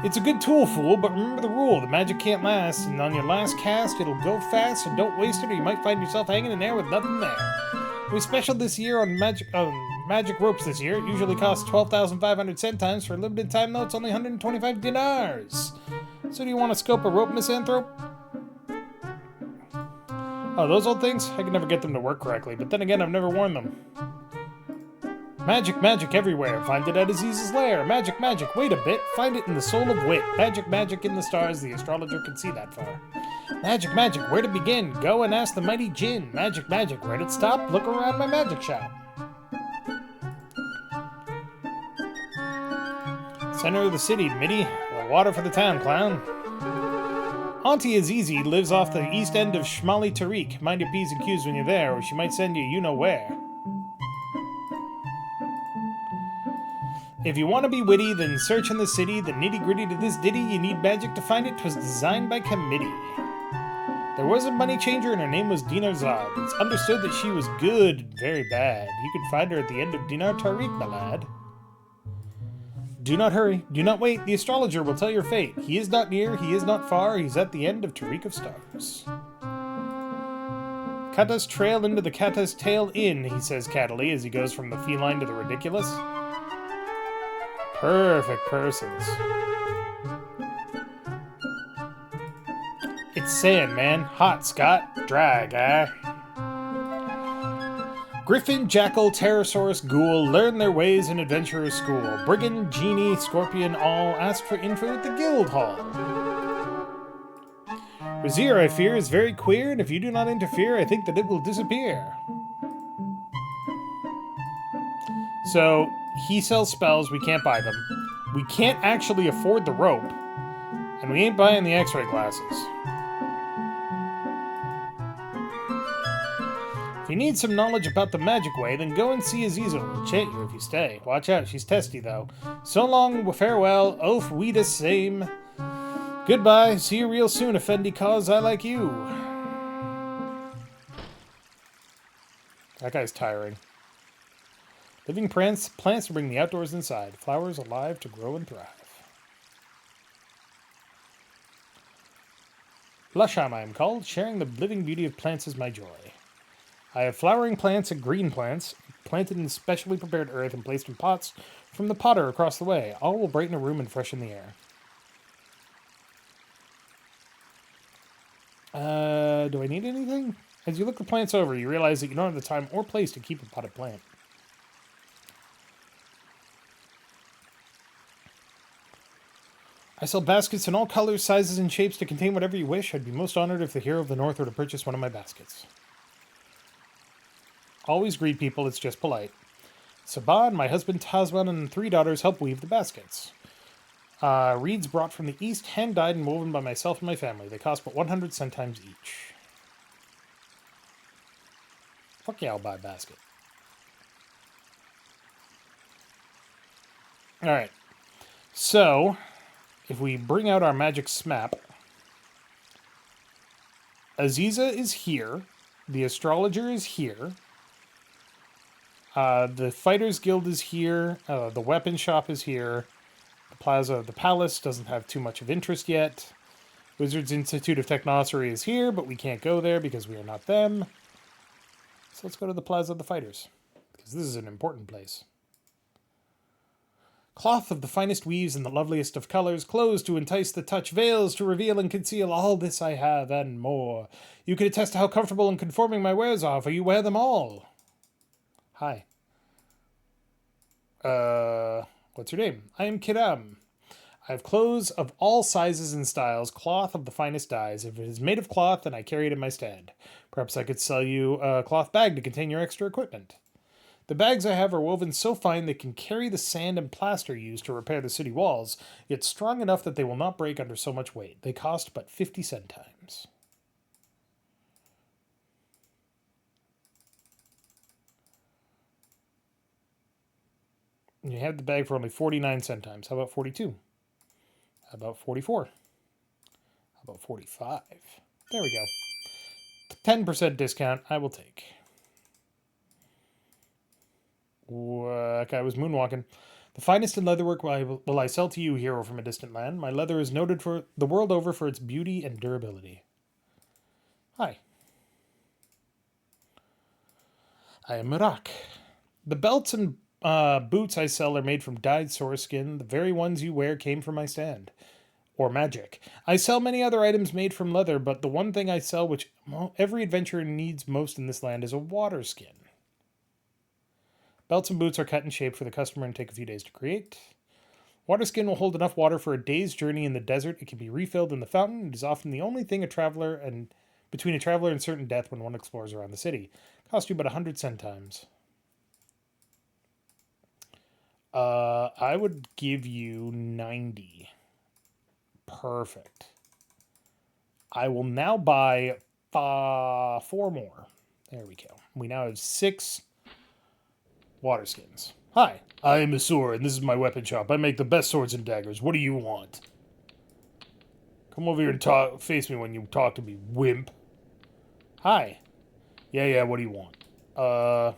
It's a good tool, fool, but remember the rule. The magic can't last, and on your last cast, it'll go fast, so don't waste it or you might find yourself hanging in there with nothing there. We special this year on magic ropes this year. It usually costs 12,500 centimes. For a limited time, though, it's only 125 dinars. So do you want to scope a rope, misanthrope? Oh, those old things? I can never get them to work correctly, but then again, I've never worn them. Magic, magic everywhere. Find it at Aziz's lair. Magic, magic, wait a bit. Find it in the soul of wit. Magic, magic in the stars. The astrologer can see that far. Magic, magic, where to begin? Go and ask the mighty Jinn. Magic, magic, where'd it stop? Look around my magic shop. Center of the city, Mitty. The water for the town, clown. Auntie Azizi lives off the east end of Shmali Tariq. Mind your P's and Q's when you're there, or she might send you know where. If you want to be witty, then search in the city. The nitty-gritty to this ditty, you need magic to find it. 'Twas designed by committee. There was a money changer and her name was Dinar Zod. It's understood that she was good, very bad. You could find her at the end of Dinar Tariq, my lad. Do not hurry, do not wait. The astrologer will tell your fate. He is not near, he is not far. He's at the end of Tariq of Stars. Kata's trail into the Kata's tail in, he says cattily as he goes from the feline to the ridiculous. Perfect persons. It's sand, man. Hot, Scott. Dry, guy. Griffin, Jackal, Pterosaurus, Ghoul learn their ways in Adventurer's School. Brigand, Genie, Scorpion all ask for info at the Guild Hall. Razir, I fear, is very queer, and if you do not interfere, I think that it will disappear. So, he sells spells, we can't buy them. We can't actually afford the rope, and we ain't buying the x-ray glasses. If you need some knowledge about the magic way, then go and see Aziza. We'll chant you if you stay. Watch out, she's testy, though. So long, farewell, oaf, we the same. Goodbye, see you real soon, Effendi, cause I like you. That guy's tiring. Living plants to bring the outdoors inside. Flowers alive to grow and thrive. Lusham, I am called. Sharing the living beauty of plants is my joy. I have flowering plants and green plants, planted in specially prepared earth and placed in pots from the potter across the way. All will brighten a room and freshen the air. Do I need anything? As you look the plants over, you realize that you don't have the time or place to keep a potted plant. I sell baskets in all colors, sizes, and shapes to contain whatever you wish. I'd be most honored if the hero of the North were to purchase one of my baskets. Always greet people, it's just polite. Saban, my husband Tasman, and 3 daughters help weave the baskets. Reeds brought from the east, hand-dyed and woven by myself and my family. They cost but 100 centimes each. Fuck yeah, I'll buy a basket. Alright. So, if we bring out our magic smap, Aziza is here. The astrologer is here. The Fighters Guild is here. The weapon shop is here. The Plaza of the Palace doesn't have too much of interest yet. Wizards Institute of Technossery is here, but we can't go there because we are not them. So let's go to the Plaza of the Fighters, because this is an important place. Cloth of the finest weaves and the loveliest of colors, clothes to entice the touch, veils to reveal and conceal, all this I have and more. You can attest to how comfortable and conforming my wares are, for you wear them all. Hi. What's your name? I am Kiram. I have clothes of all sizes and styles, cloth of the finest dyes. If it is made of cloth, then I carry it in my stand. Perhaps I could sell you a cloth bag to contain your extra equipment. The bags I have are woven so fine they can carry the sand and plaster used to repair the city walls, yet strong enough that they will not break under so much weight. They cost but 50 centimes. You have the bag for only 49 centimes. How about 42? How about 44? How about 45? There we go. 10% discount, I will take. That guy was moonwalking. The finest in leatherwork will I sell to you, hero from a distant land. My leather is noted for the world over for its beauty and durability. Hi. I am Mirak. The belts and boots I sell are made from dyed sour skin. The very ones you wear came from my stand. Or magic. I sell many other items made from leather, but the one thing I sell which every adventurer needs most in this land is a water skin. Belts and boots are cut and shaped for the customer and take a few days to create. Water skin will hold enough water for a day's journey in the desert. It can be refilled in the fountain. It is often the only thing between a traveler and certain death when one explores around the city. Cost you about 100 centimes. I would give you 90. Perfect. I will now buy 4 more. There we go. We now have 6 water skins. Hi, I am Asur, and this is my weapon shop. I make the best swords and daggers. What do you want? Come over here and face me when you talk to me, wimp. Hi. Yeah, what do you want? I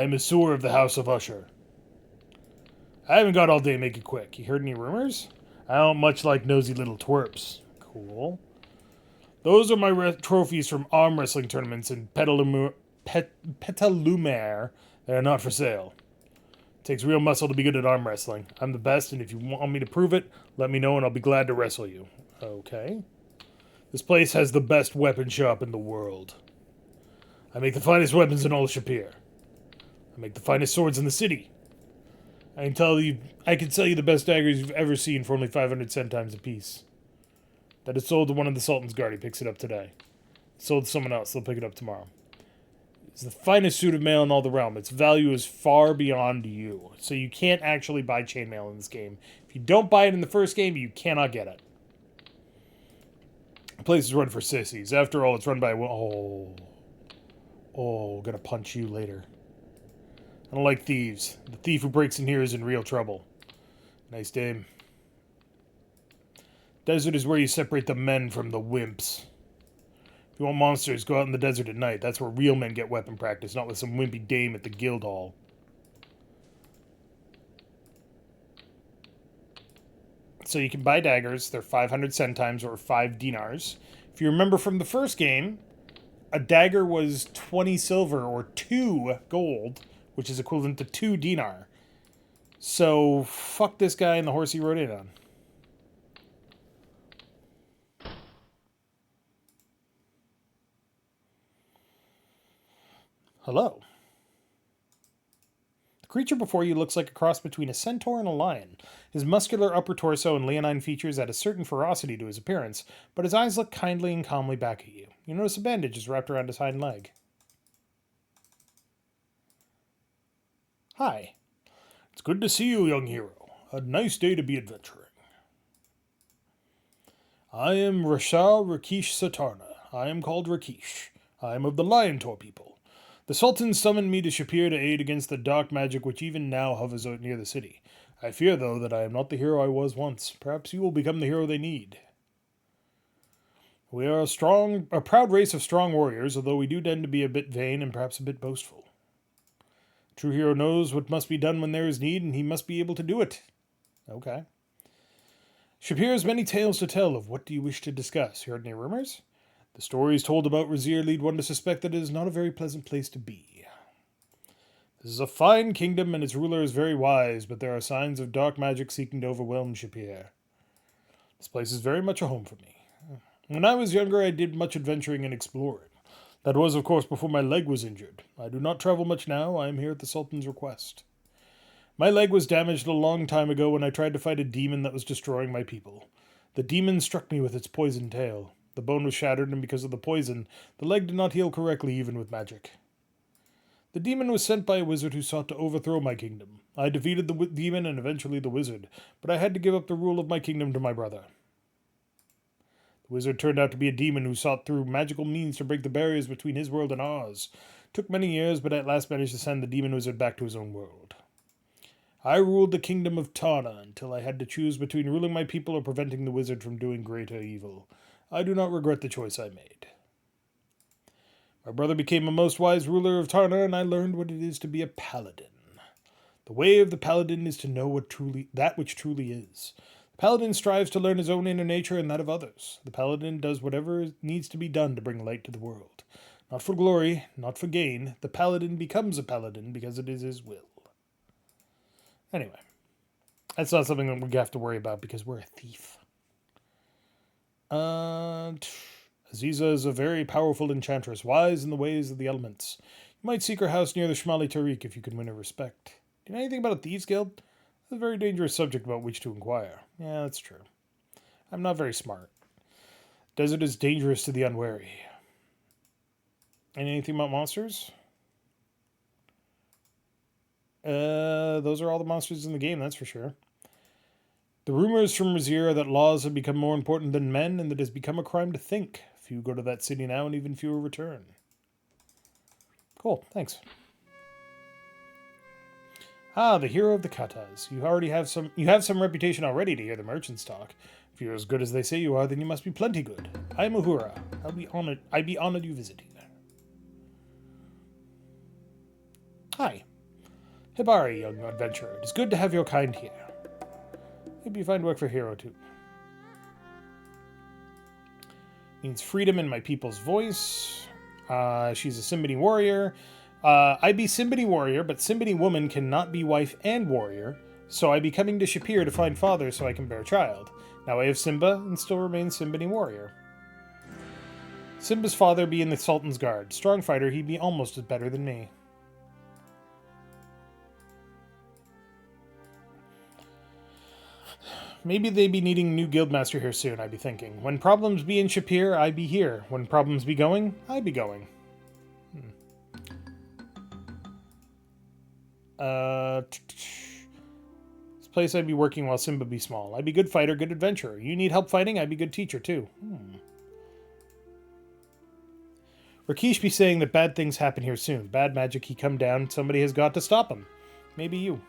am Asur of the House of Usher. I haven't got all day, make it quick. You heard any rumors? I don't much like nosy little twerps. Cool. Those are my trophies from arm wrestling tournaments in Petalumere. They are not for sale. Takes real muscle to be good at arm wrestling. I'm the best, and if you want me to prove it, let me know and I'll be glad to wrestle you. Okay. This place has the best weapon shop in the world. I make the finest weapons in all of Shapir. I make the finest swords in the city. I can sell you the best daggers you've ever seen for only 500 centimes apiece. That is sold to one of the Sultan's guard. He picks it up today. Sold to someone else. They'll pick it up tomorrow. It's the finest suit of mail in all the realm. Its value is far beyond you. So you can't actually buy chainmail in this game. If you don't buy it in the first game, you cannot get it. The place is run for sissies. After all, it's run by... gonna punch you later. I don't like thieves. The thief who breaks in here is in real trouble. Nice dame. Desert is where you separate the men from the wimps. If you want monsters, go out in the desert at night. That's where real men get weapon practice, not with some wimpy dame at the guild hall. So you can buy daggers. They're 500 centimes or 5 dinars. If you remember from the first game, a dagger was 20 silver or 2 gold, which is equivalent to 2 dinar. So fuck this guy and the horse he rode in on. Hello. The creature before you looks like a cross between a centaur and a lion. His muscular upper torso and leonine features add a certain ferocity to his appearance, but his eyes look kindly and calmly back at you. You notice a bandage is wrapped around his hind leg. Hi. It's good to see you, young hero. A nice day to be adventuring. I am Rashal Rakesh Satarna. I am called Rakesh. I am of the Lion Tor people. The Sultan summoned me to Shapir to aid against the dark magic which even now hovers out near the city. I fear, though, that I am not the hero I was once. Perhaps you will become the hero they need. We are a proud race of strong warriors, although we do tend to be a bit vain and perhaps a bit boastful. A true hero knows what must be done when there is need, and he must be able to do it. Okay. Shapir has many tales to tell. Of what do you wish to discuss? You heard any rumors? The stories told about Razir lead one to suspect that it is not a very pleasant place to be. This is a fine kingdom and its ruler is very wise, but there are signs of dark magic seeking to overwhelm Shapir. This place is very much a home for me. When I was younger, I did much adventuring and exploring. That was, of course, before my leg was injured. I do not travel much now. I am here at the Sultan's request. My leg was damaged a long time ago when I tried to fight a demon that was destroying my people. The demon struck me with its poisoned tail. The bone was shattered, and because of the poison, the leg did not heal correctly even with magic. The demon was sent by a wizard who sought to overthrow my kingdom. I defeated the demon and eventually the wizard, but I had to give up the rule of my kingdom to my brother. The wizard turned out to be a demon who sought through magical means to break the barriers between his world and ours. It took many years, but at last managed to send the demon wizard back to his own world. I ruled the kingdom of Tana until I had to choose between ruling my people or preventing the wizard from doing greater evil. I do not regret the choice I made. My brother became a most wise ruler of Tarna, and I learned what it is to be a paladin. The way of the paladin is to know that which truly is. The paladin strives to learn his own inner nature and that of others. The paladin does whatever needs to be done to bring light to the world. Not for glory, not for gain. The paladin becomes a paladin because it is his will. Anyway, that's not something that we have to worry about because we're a thief. Aziza is a very powerful enchantress, wise in the ways of the elements. You might seek her house near the Shmali Tariq if you can win her respect. Do you know anything about a thieves' guild? That's a very dangerous subject about which to inquire. Yeah, that's true. I'm not very smart. Desert is dangerous to the unwary. Anything about monsters? Those are all the monsters in the game, that's for sure. The rumors from Razir are that laws have become more important than men, and that it has become a crime to think. Few go to that city now, and even fewer return. Cool, thanks. Ah, the hero of the katas. You have some reputation already to hear the merchants talk. If you're as good as they say you are, then you must be plenty good. I am Uhura. I'd be honored you visiting. Hi. Hibari, young adventurer. It is good to have your kind here. Maybe you find work for Hero too. Means freedom in my people's voice. She's a Simbini warrior. I be Simbity warrior, but Simbity woman cannot be wife and warrior, so I be coming to Shapir to find father so I can bear child. Now I have Simba and still remain Simbity warrior. Simba's father be in the Sultan's guard. Strong fighter, he be almost as better than me. Maybe they be needing new guildmaster here soon, I be thinking. When problems be in Shapir, I be here. When problems be going, I be going. This place I be working while Simba be small. I be good fighter, good adventurer. You need help fighting, I be good teacher too. Rakesh be saying that bad things happen here soon. Bad magic he come down, somebody has got to stop him. Maybe you.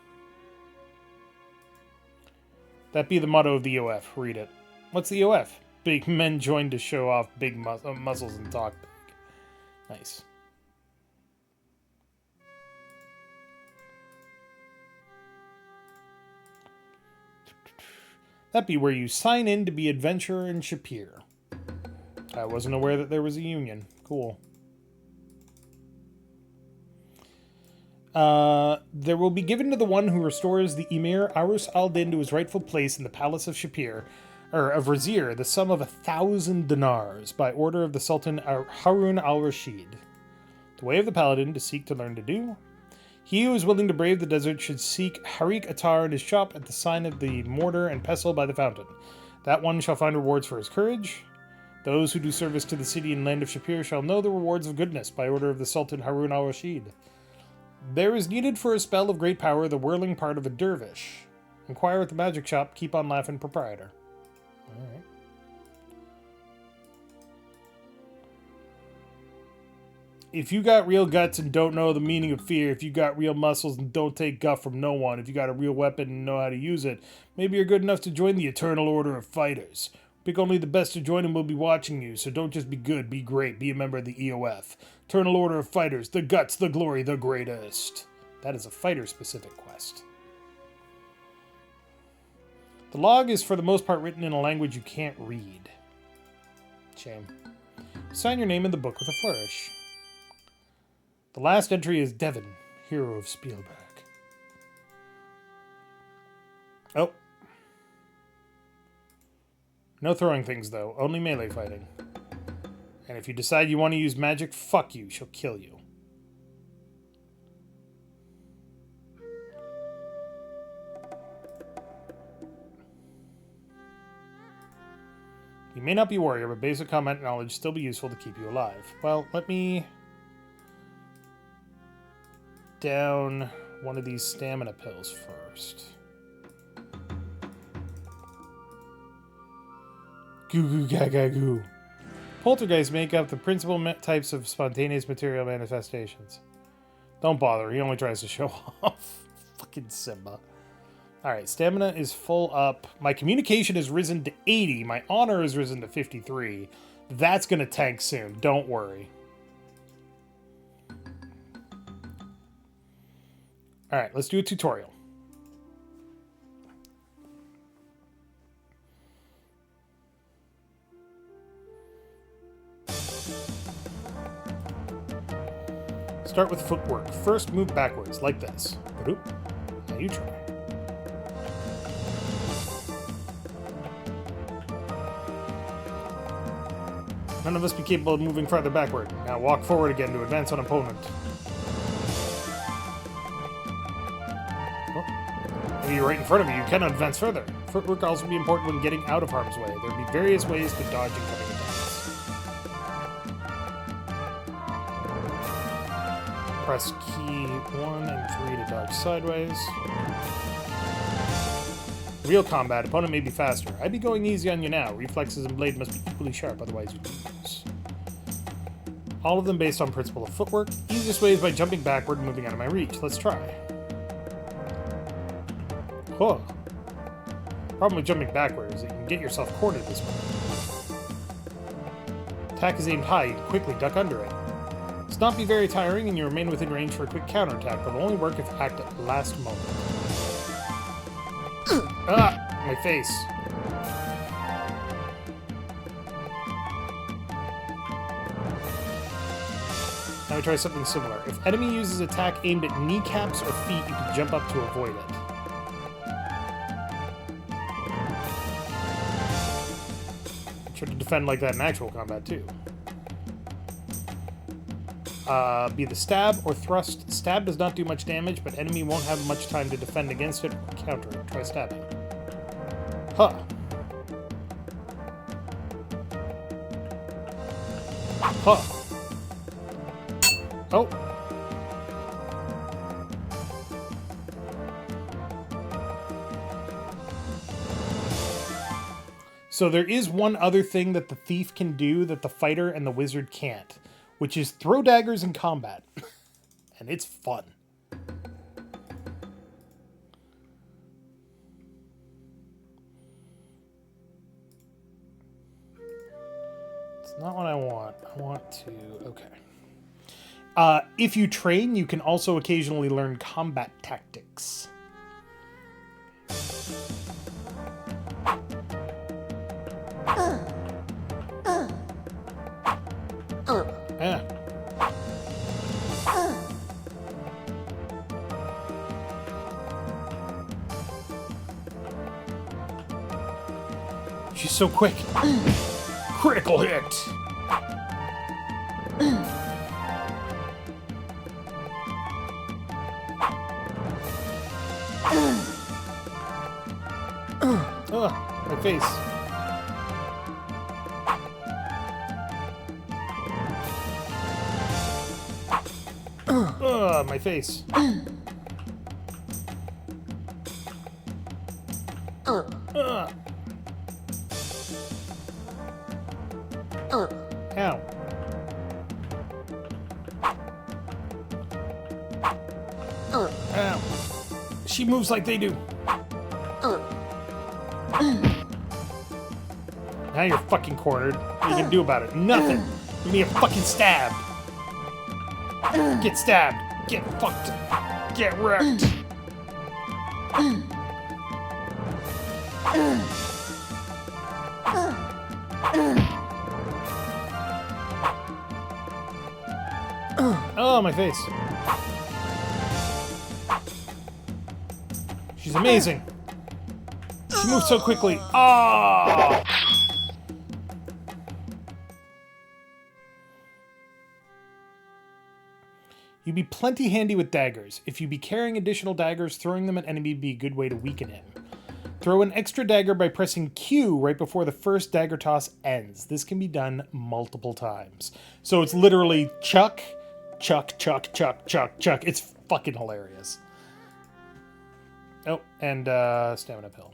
That be the motto of the EOF. Read it. What's the EOF? Big men join to show off big muscles and talk big. Nice. That be where you sign in to be adventurer in Shapir. I wasn't aware that there was a union. Cool. There will be given to the one who restores the Emir Arus al-Din to his rightful place in the palace of Shapir, or of Razir, the sum of 1,000 dinars, by order of the Sultan Harun al-Rashid. The way of the paladin to seek to learn to do. He who is willing to brave the desert should seek Harik Attar in his shop at the sign of the mortar and pestle by the fountain. That one shall find rewards for his courage. Those who do service to the city and land of Shapir shall know the rewards of goodness by order of the Sultan Harun al-Rashid. There is needed for a spell of great power the whirling part of a dervish. Inquire at the magic shop. Keep on laughing, proprietor. Alright. If you got real guts and don't know the meaning of fear, if you got real muscles and don't take guff from no one, if you got a real weapon and know how to use it, maybe you're good enough to join the Eternal Order of Fighters. Pick only the best to join and we'll be watching you, so don't just be good, be great, be a member of the EOF. Eternal Order of Fighters, the guts, the glory, the greatest. That is a fighter-specific quest. The log is for the most part written in a language you can't read. Shame. Sign your name in the book with a flourish. The last entry is Devon, hero of Spielberg. Oh. No throwing things, though. Only melee fighting. And if you decide you want to use magic, fuck you. She'll kill you. You may not be a warrior, but basic combat knowledge still be useful to keep you alive. Well, let me down one of these stamina pills first. Goo goo gaga goo. Poltergeists make up the principal types of spontaneous material manifestations. Don't bother, he only tries to show off. Fucking Simba. Alright, stamina is full up. My communication has risen to 80. My honor has risen to 53. That's gonna tank soon, don't worry. Alright, let's do a tutorial. Start with footwork. First, move backwards, like this. Now you try. None of us be capable of moving farther backward. Now walk forward again to advance on opponent. If you're right in front of you, you cannot advance further. Footwork will also be important when getting out of harm's way. There will be various ways to dodge incoming attacks. Press key 1 and 3 to dodge sideways. Real combat, opponent may be faster. I'd be going easy on you now. Reflexes and blade must be equally sharp, otherwise you lose. All of them based on principle of footwork. Easiest way is by jumping backward and moving out of my reach. Let's try. Huh. Problem with jumping backward is that you can get yourself cornered this way. Attack is aimed high, you can quickly duck under it. It's not be very tiring and you remain within range for a quick counterattack, but will only work if act at the last moment. Ah! My face. Now we try something similar. If enemy uses attack aimed at kneecaps or feet, you can jump up to avoid it. Try to defend like that in actual combat, too. Be the stab or thrust. Stab does not do much damage, but enemy won't have much time to defend against it or counter it. Try stabbing. Huh. Huh. Oh. So there is one other thing that the thief can do that the fighter and the wizard can't, which is throw daggers in combat. And it's fun. It's not what I want. I want to... Okay. If you train, you can also occasionally learn combat tactics. Yeah. She's so quick. Critical hit. My face. My face. Ow. Ow. She moves like they do. Now you're fucking cornered. What are you gonna do about it? Nothing. You need a fucking stab. Get stabbed. Get fucked. Get wrecked. Oh, my face. She's amazing. She moves so quickly. Ah! You'd be plenty handy with daggers. If you be carrying additional daggers, throwing them at enemy would be a good way to weaken him. Throw an extra dagger by pressing Q right before the first dagger toss ends. This can be done multiple times. So it's literally chuck, chuck, chuck, chuck, chuck, chuck. It's fucking hilarious. Oh, and stamina pill.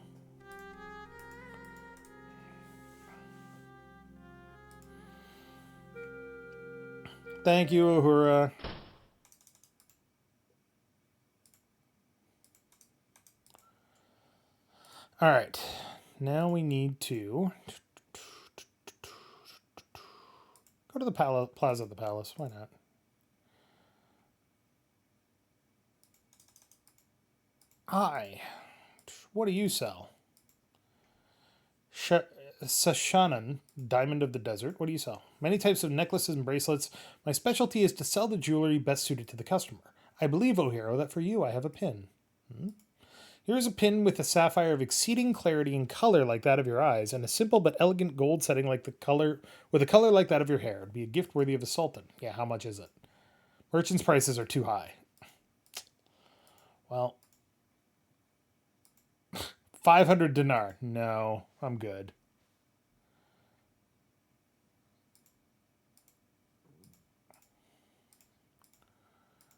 Thank you, Uhura. All right, now we need to go to the plaza of the palace. Why not? Hi. What do you sell? Sashanan, Diamond of the Desert. What do you sell? Many types of necklaces and bracelets. My specialty is to sell the jewelry best suited to the customer. I believe, O hero, that for you I have a pin. Here is a pin with a sapphire of exceeding clarity and color like that of your eyes, and a simple but elegant gold setting like the color with a color like that of your hair. It'd be a gift worthy of a sultan. Yeah, how much is it? Merchant's prices are too high. Well, 500 dinar. No, I'm good.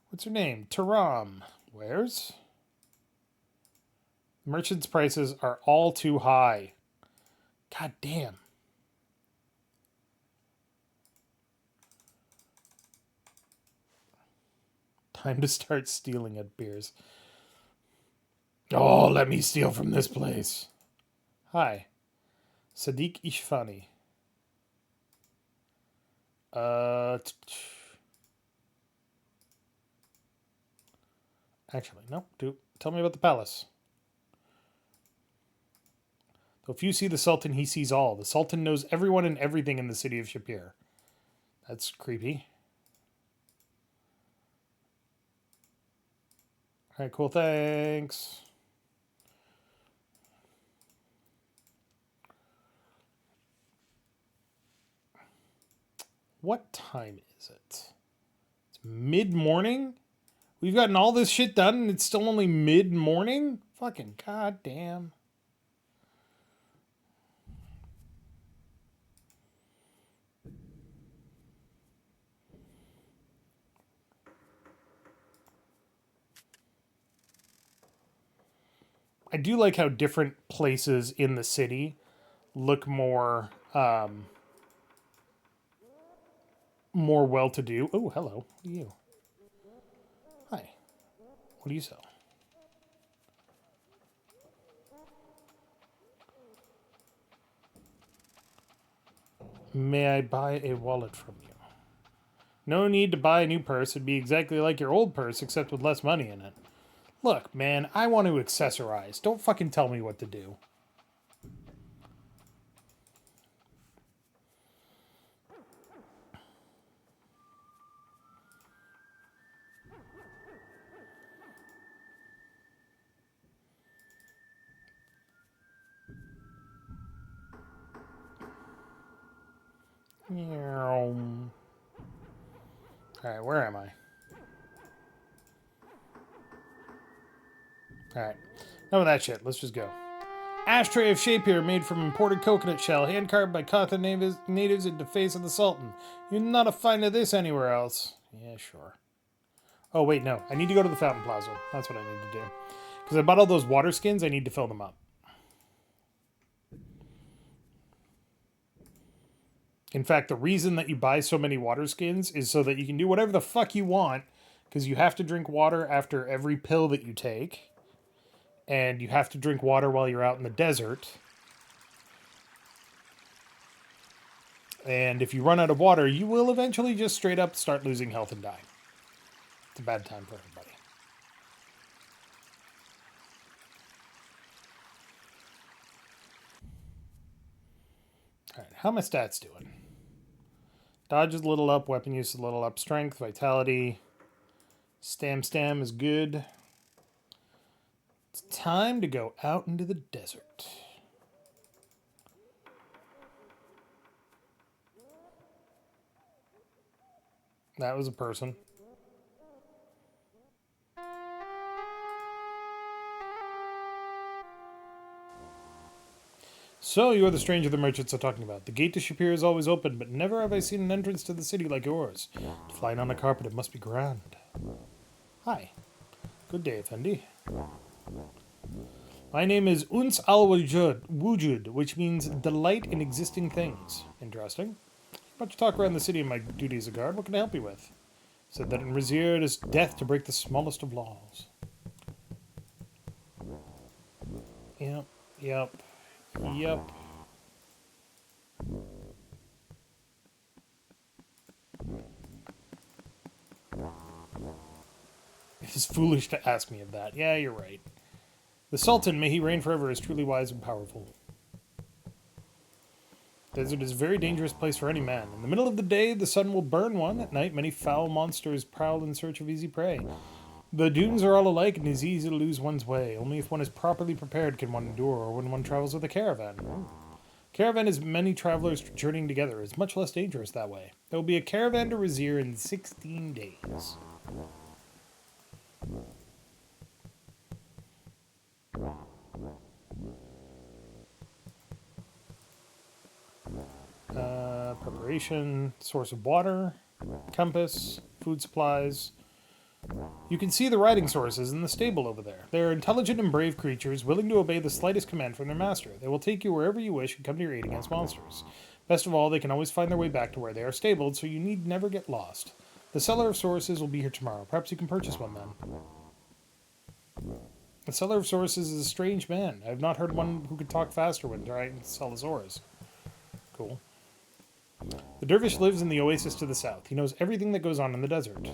What's her name? Taram. Where's? Merchant's prices are all too high. God damn. Time to start stealing at beers. Oh, let me steal from this place. Hi. Sadiq Ishfani. Actually, no. Tell me about the palace. Though if you see the Sultan, he sees all. The Sultan knows everyone and everything in the city of Shapir. That's creepy. Alright, cool, thanks. What time is it? It's mid-morning? We've gotten all this shit done and it's still only mid-morning? Fucking goddamn. I do like how different places in the city look more more well-to-do. Oh, hello. What are you? Hi. What do you sell? May I buy a wallet from you? No need to buy a new purse. It'd be exactly like your old purse, except with less money in it. Look, man, I want to accessorize. Don't fucking tell me what to do. Alright, where am I? Alright. None of that shit. Let's just go. Ashtray of shape here, made from imported coconut shell, hand carved by Kata natives in the face of the Sultan. You're not a find of this anywhere else. Yeah, sure. Oh, wait, no. I need to go to the Fountain Plaza. That's what I need to do. Because I bought all those water skins, I need to fill them up. In fact, the reason that you buy so many water skins is so that you can do whatever the fuck you want, because you have to drink water after every pill that you take, and you have to drink water while you're out in the desert. And if you run out of water, you will eventually just straight up start losing health and die. It's a bad time for everybody. Alright, how are my stats doing? Dodge is a little up, weapon use is a little up, strength, vitality. Stam is good. It's time to go out into the desert. That was a person. So, you are the stranger the merchants are talking about. The gate to Shapir is always open, but never have I seen an entrance to the city like yours. Flying on a carpet, it must be grand. Hi. Good day, Effendi. My name is Uns al-Wujud, which means delight in existing things. Interesting. About to talk around the city in my duty as a guard. What can I help you with? Said that in Rizir it is death to break the smallest of laws. Yep. It is foolish to ask me of that. Yeah, you're right. The Sultan, may he reign forever, is truly wise and powerful. The desert is a very dangerous place for any man. In the middle of the day, the sun will burn one. At night, many foul monsters prowl in search of easy prey. The dunes are all alike, and it is easy to lose one's way. Only if one is properly prepared can one endure, or when one travels with a caravan. Caravan is many travelers journeying together. It's much less dangerous that way. There will be a caravan to Rizir in 16 days. Preparation, source of water, compass, food supplies. You can see the riding sources in the stable over there. They are intelligent and brave creatures, willing to obey the slightest command from their master. They will take you wherever you wish and come to your aid against monsters. Best of all, they can always find their way back to where they are stabled, so you need never get lost. The seller of sources will be here tomorrow. Perhaps you can purchase one then. The seller of sources is a strange man. I have not heard one who could talk faster when trying to sell his ores. Cool. The dervish lives in the oasis to the south. He knows everything that goes on in the desert.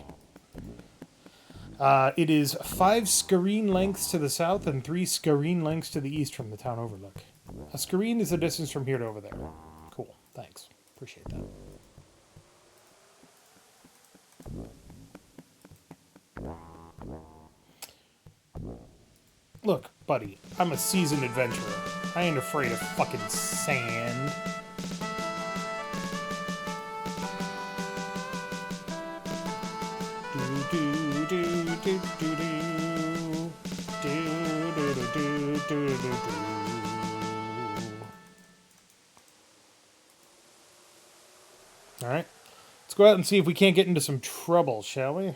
It is 5 scareen lengths to the south and 3 scareen lengths to the east from the town overlook. A scareen is the distance from here to over there. Cool. Thanks. Appreciate that. Look, buddy, I'm a seasoned adventurer. I ain't afraid of fucking sand. Do do do do do do do do do do do do. All right, let's go out and see if we can't get into some trouble, shall we?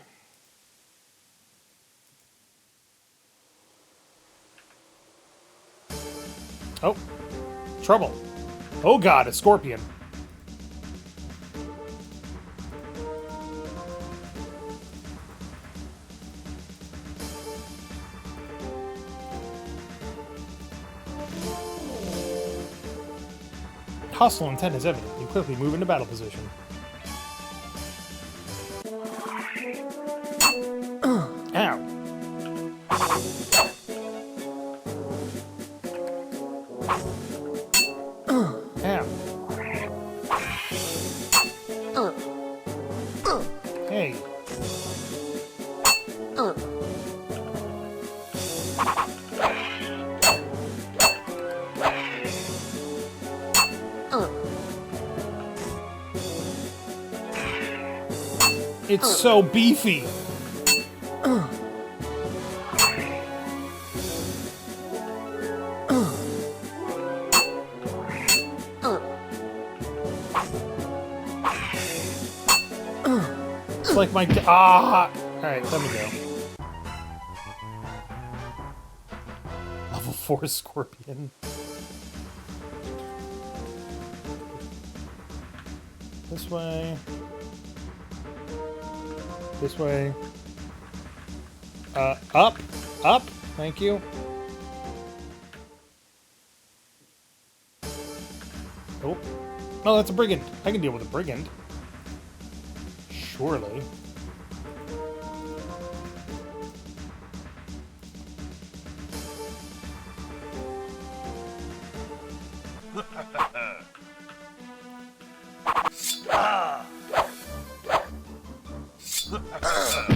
Oh, trouble. Oh god, a scorpion. Hostile intent is evident. You quickly move into battle position. Ow. Ow. Hey. It's so beefy. It's like my... Alright, let me go. Level 4 scorpion. This way. This way. Up. Up. Thank you. Oh. No, that's a brigand. I can deal with a brigand. Surely.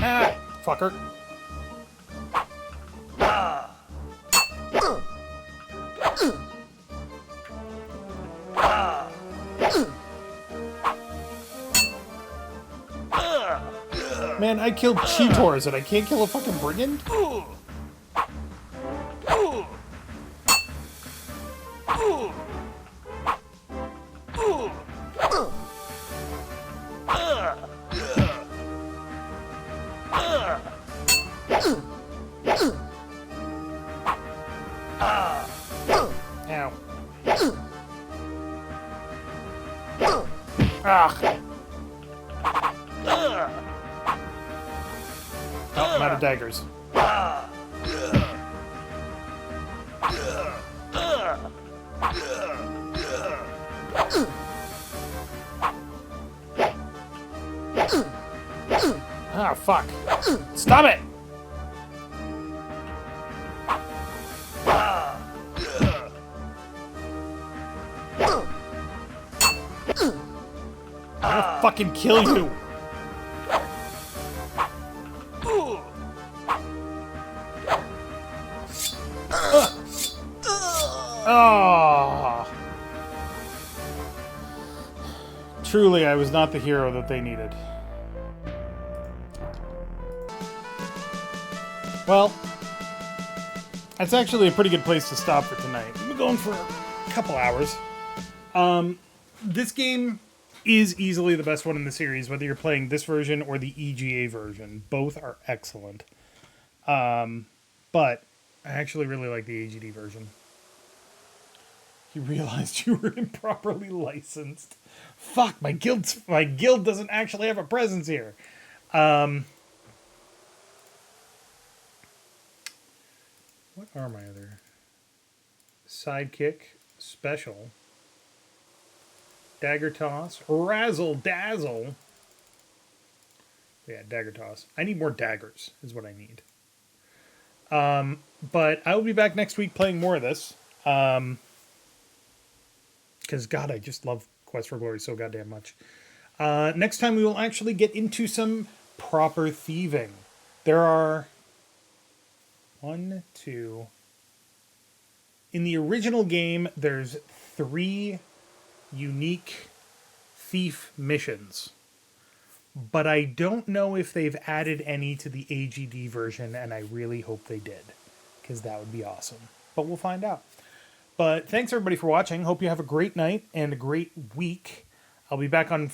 Ah, fucker. Man, I killed cheetors and I can't kill a fucking brigand? Ow. Ah. Oh, I'm out of daggers. Ah, fuck. Stop it! I'm gonna fucking kill you! Oh. Truly, I was not the hero that they needed. Well, that's actually a pretty good place to stop for tonight. We've been going for a couple hours. This game is easily the best one in the series, whether you're playing this version or the EGA version. Both are excellent. But I actually really like the AGD version. You realized you were improperly licensed. Fuck, my guild doesn't actually have a presence here. What are my other? Sidekick, special, dagger toss, razzle dazzle. Yeah, dagger toss. I need more daggers, is what I need. But I will be back next week playing more of this. Because, God, I just love Quest for Glory so goddamn much. Next time we will actually get into some proper thieving. There are 1, 2, In the original game, there's 3 unique thief missions, but I don't know if they've added any to the AGD version, and I really hope they did, because that would be awesome. But we'll find out. But thanks everybody for watching. Hope you have a great night and a great week. I'll be back on.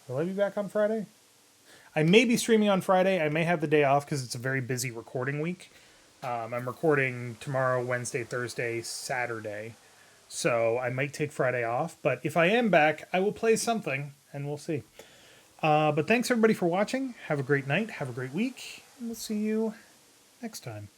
Will I be back on Friday? I may be streaming on Friday. I may have the day off because it's a very busy recording week. I'm recording tomorrow, Wednesday, Thursday, Saturday. So I might take Friday off. But if I am back, I will play something and we'll see. But thanks everybody for watching. Have a great night. Have a great week. And we'll see you next time.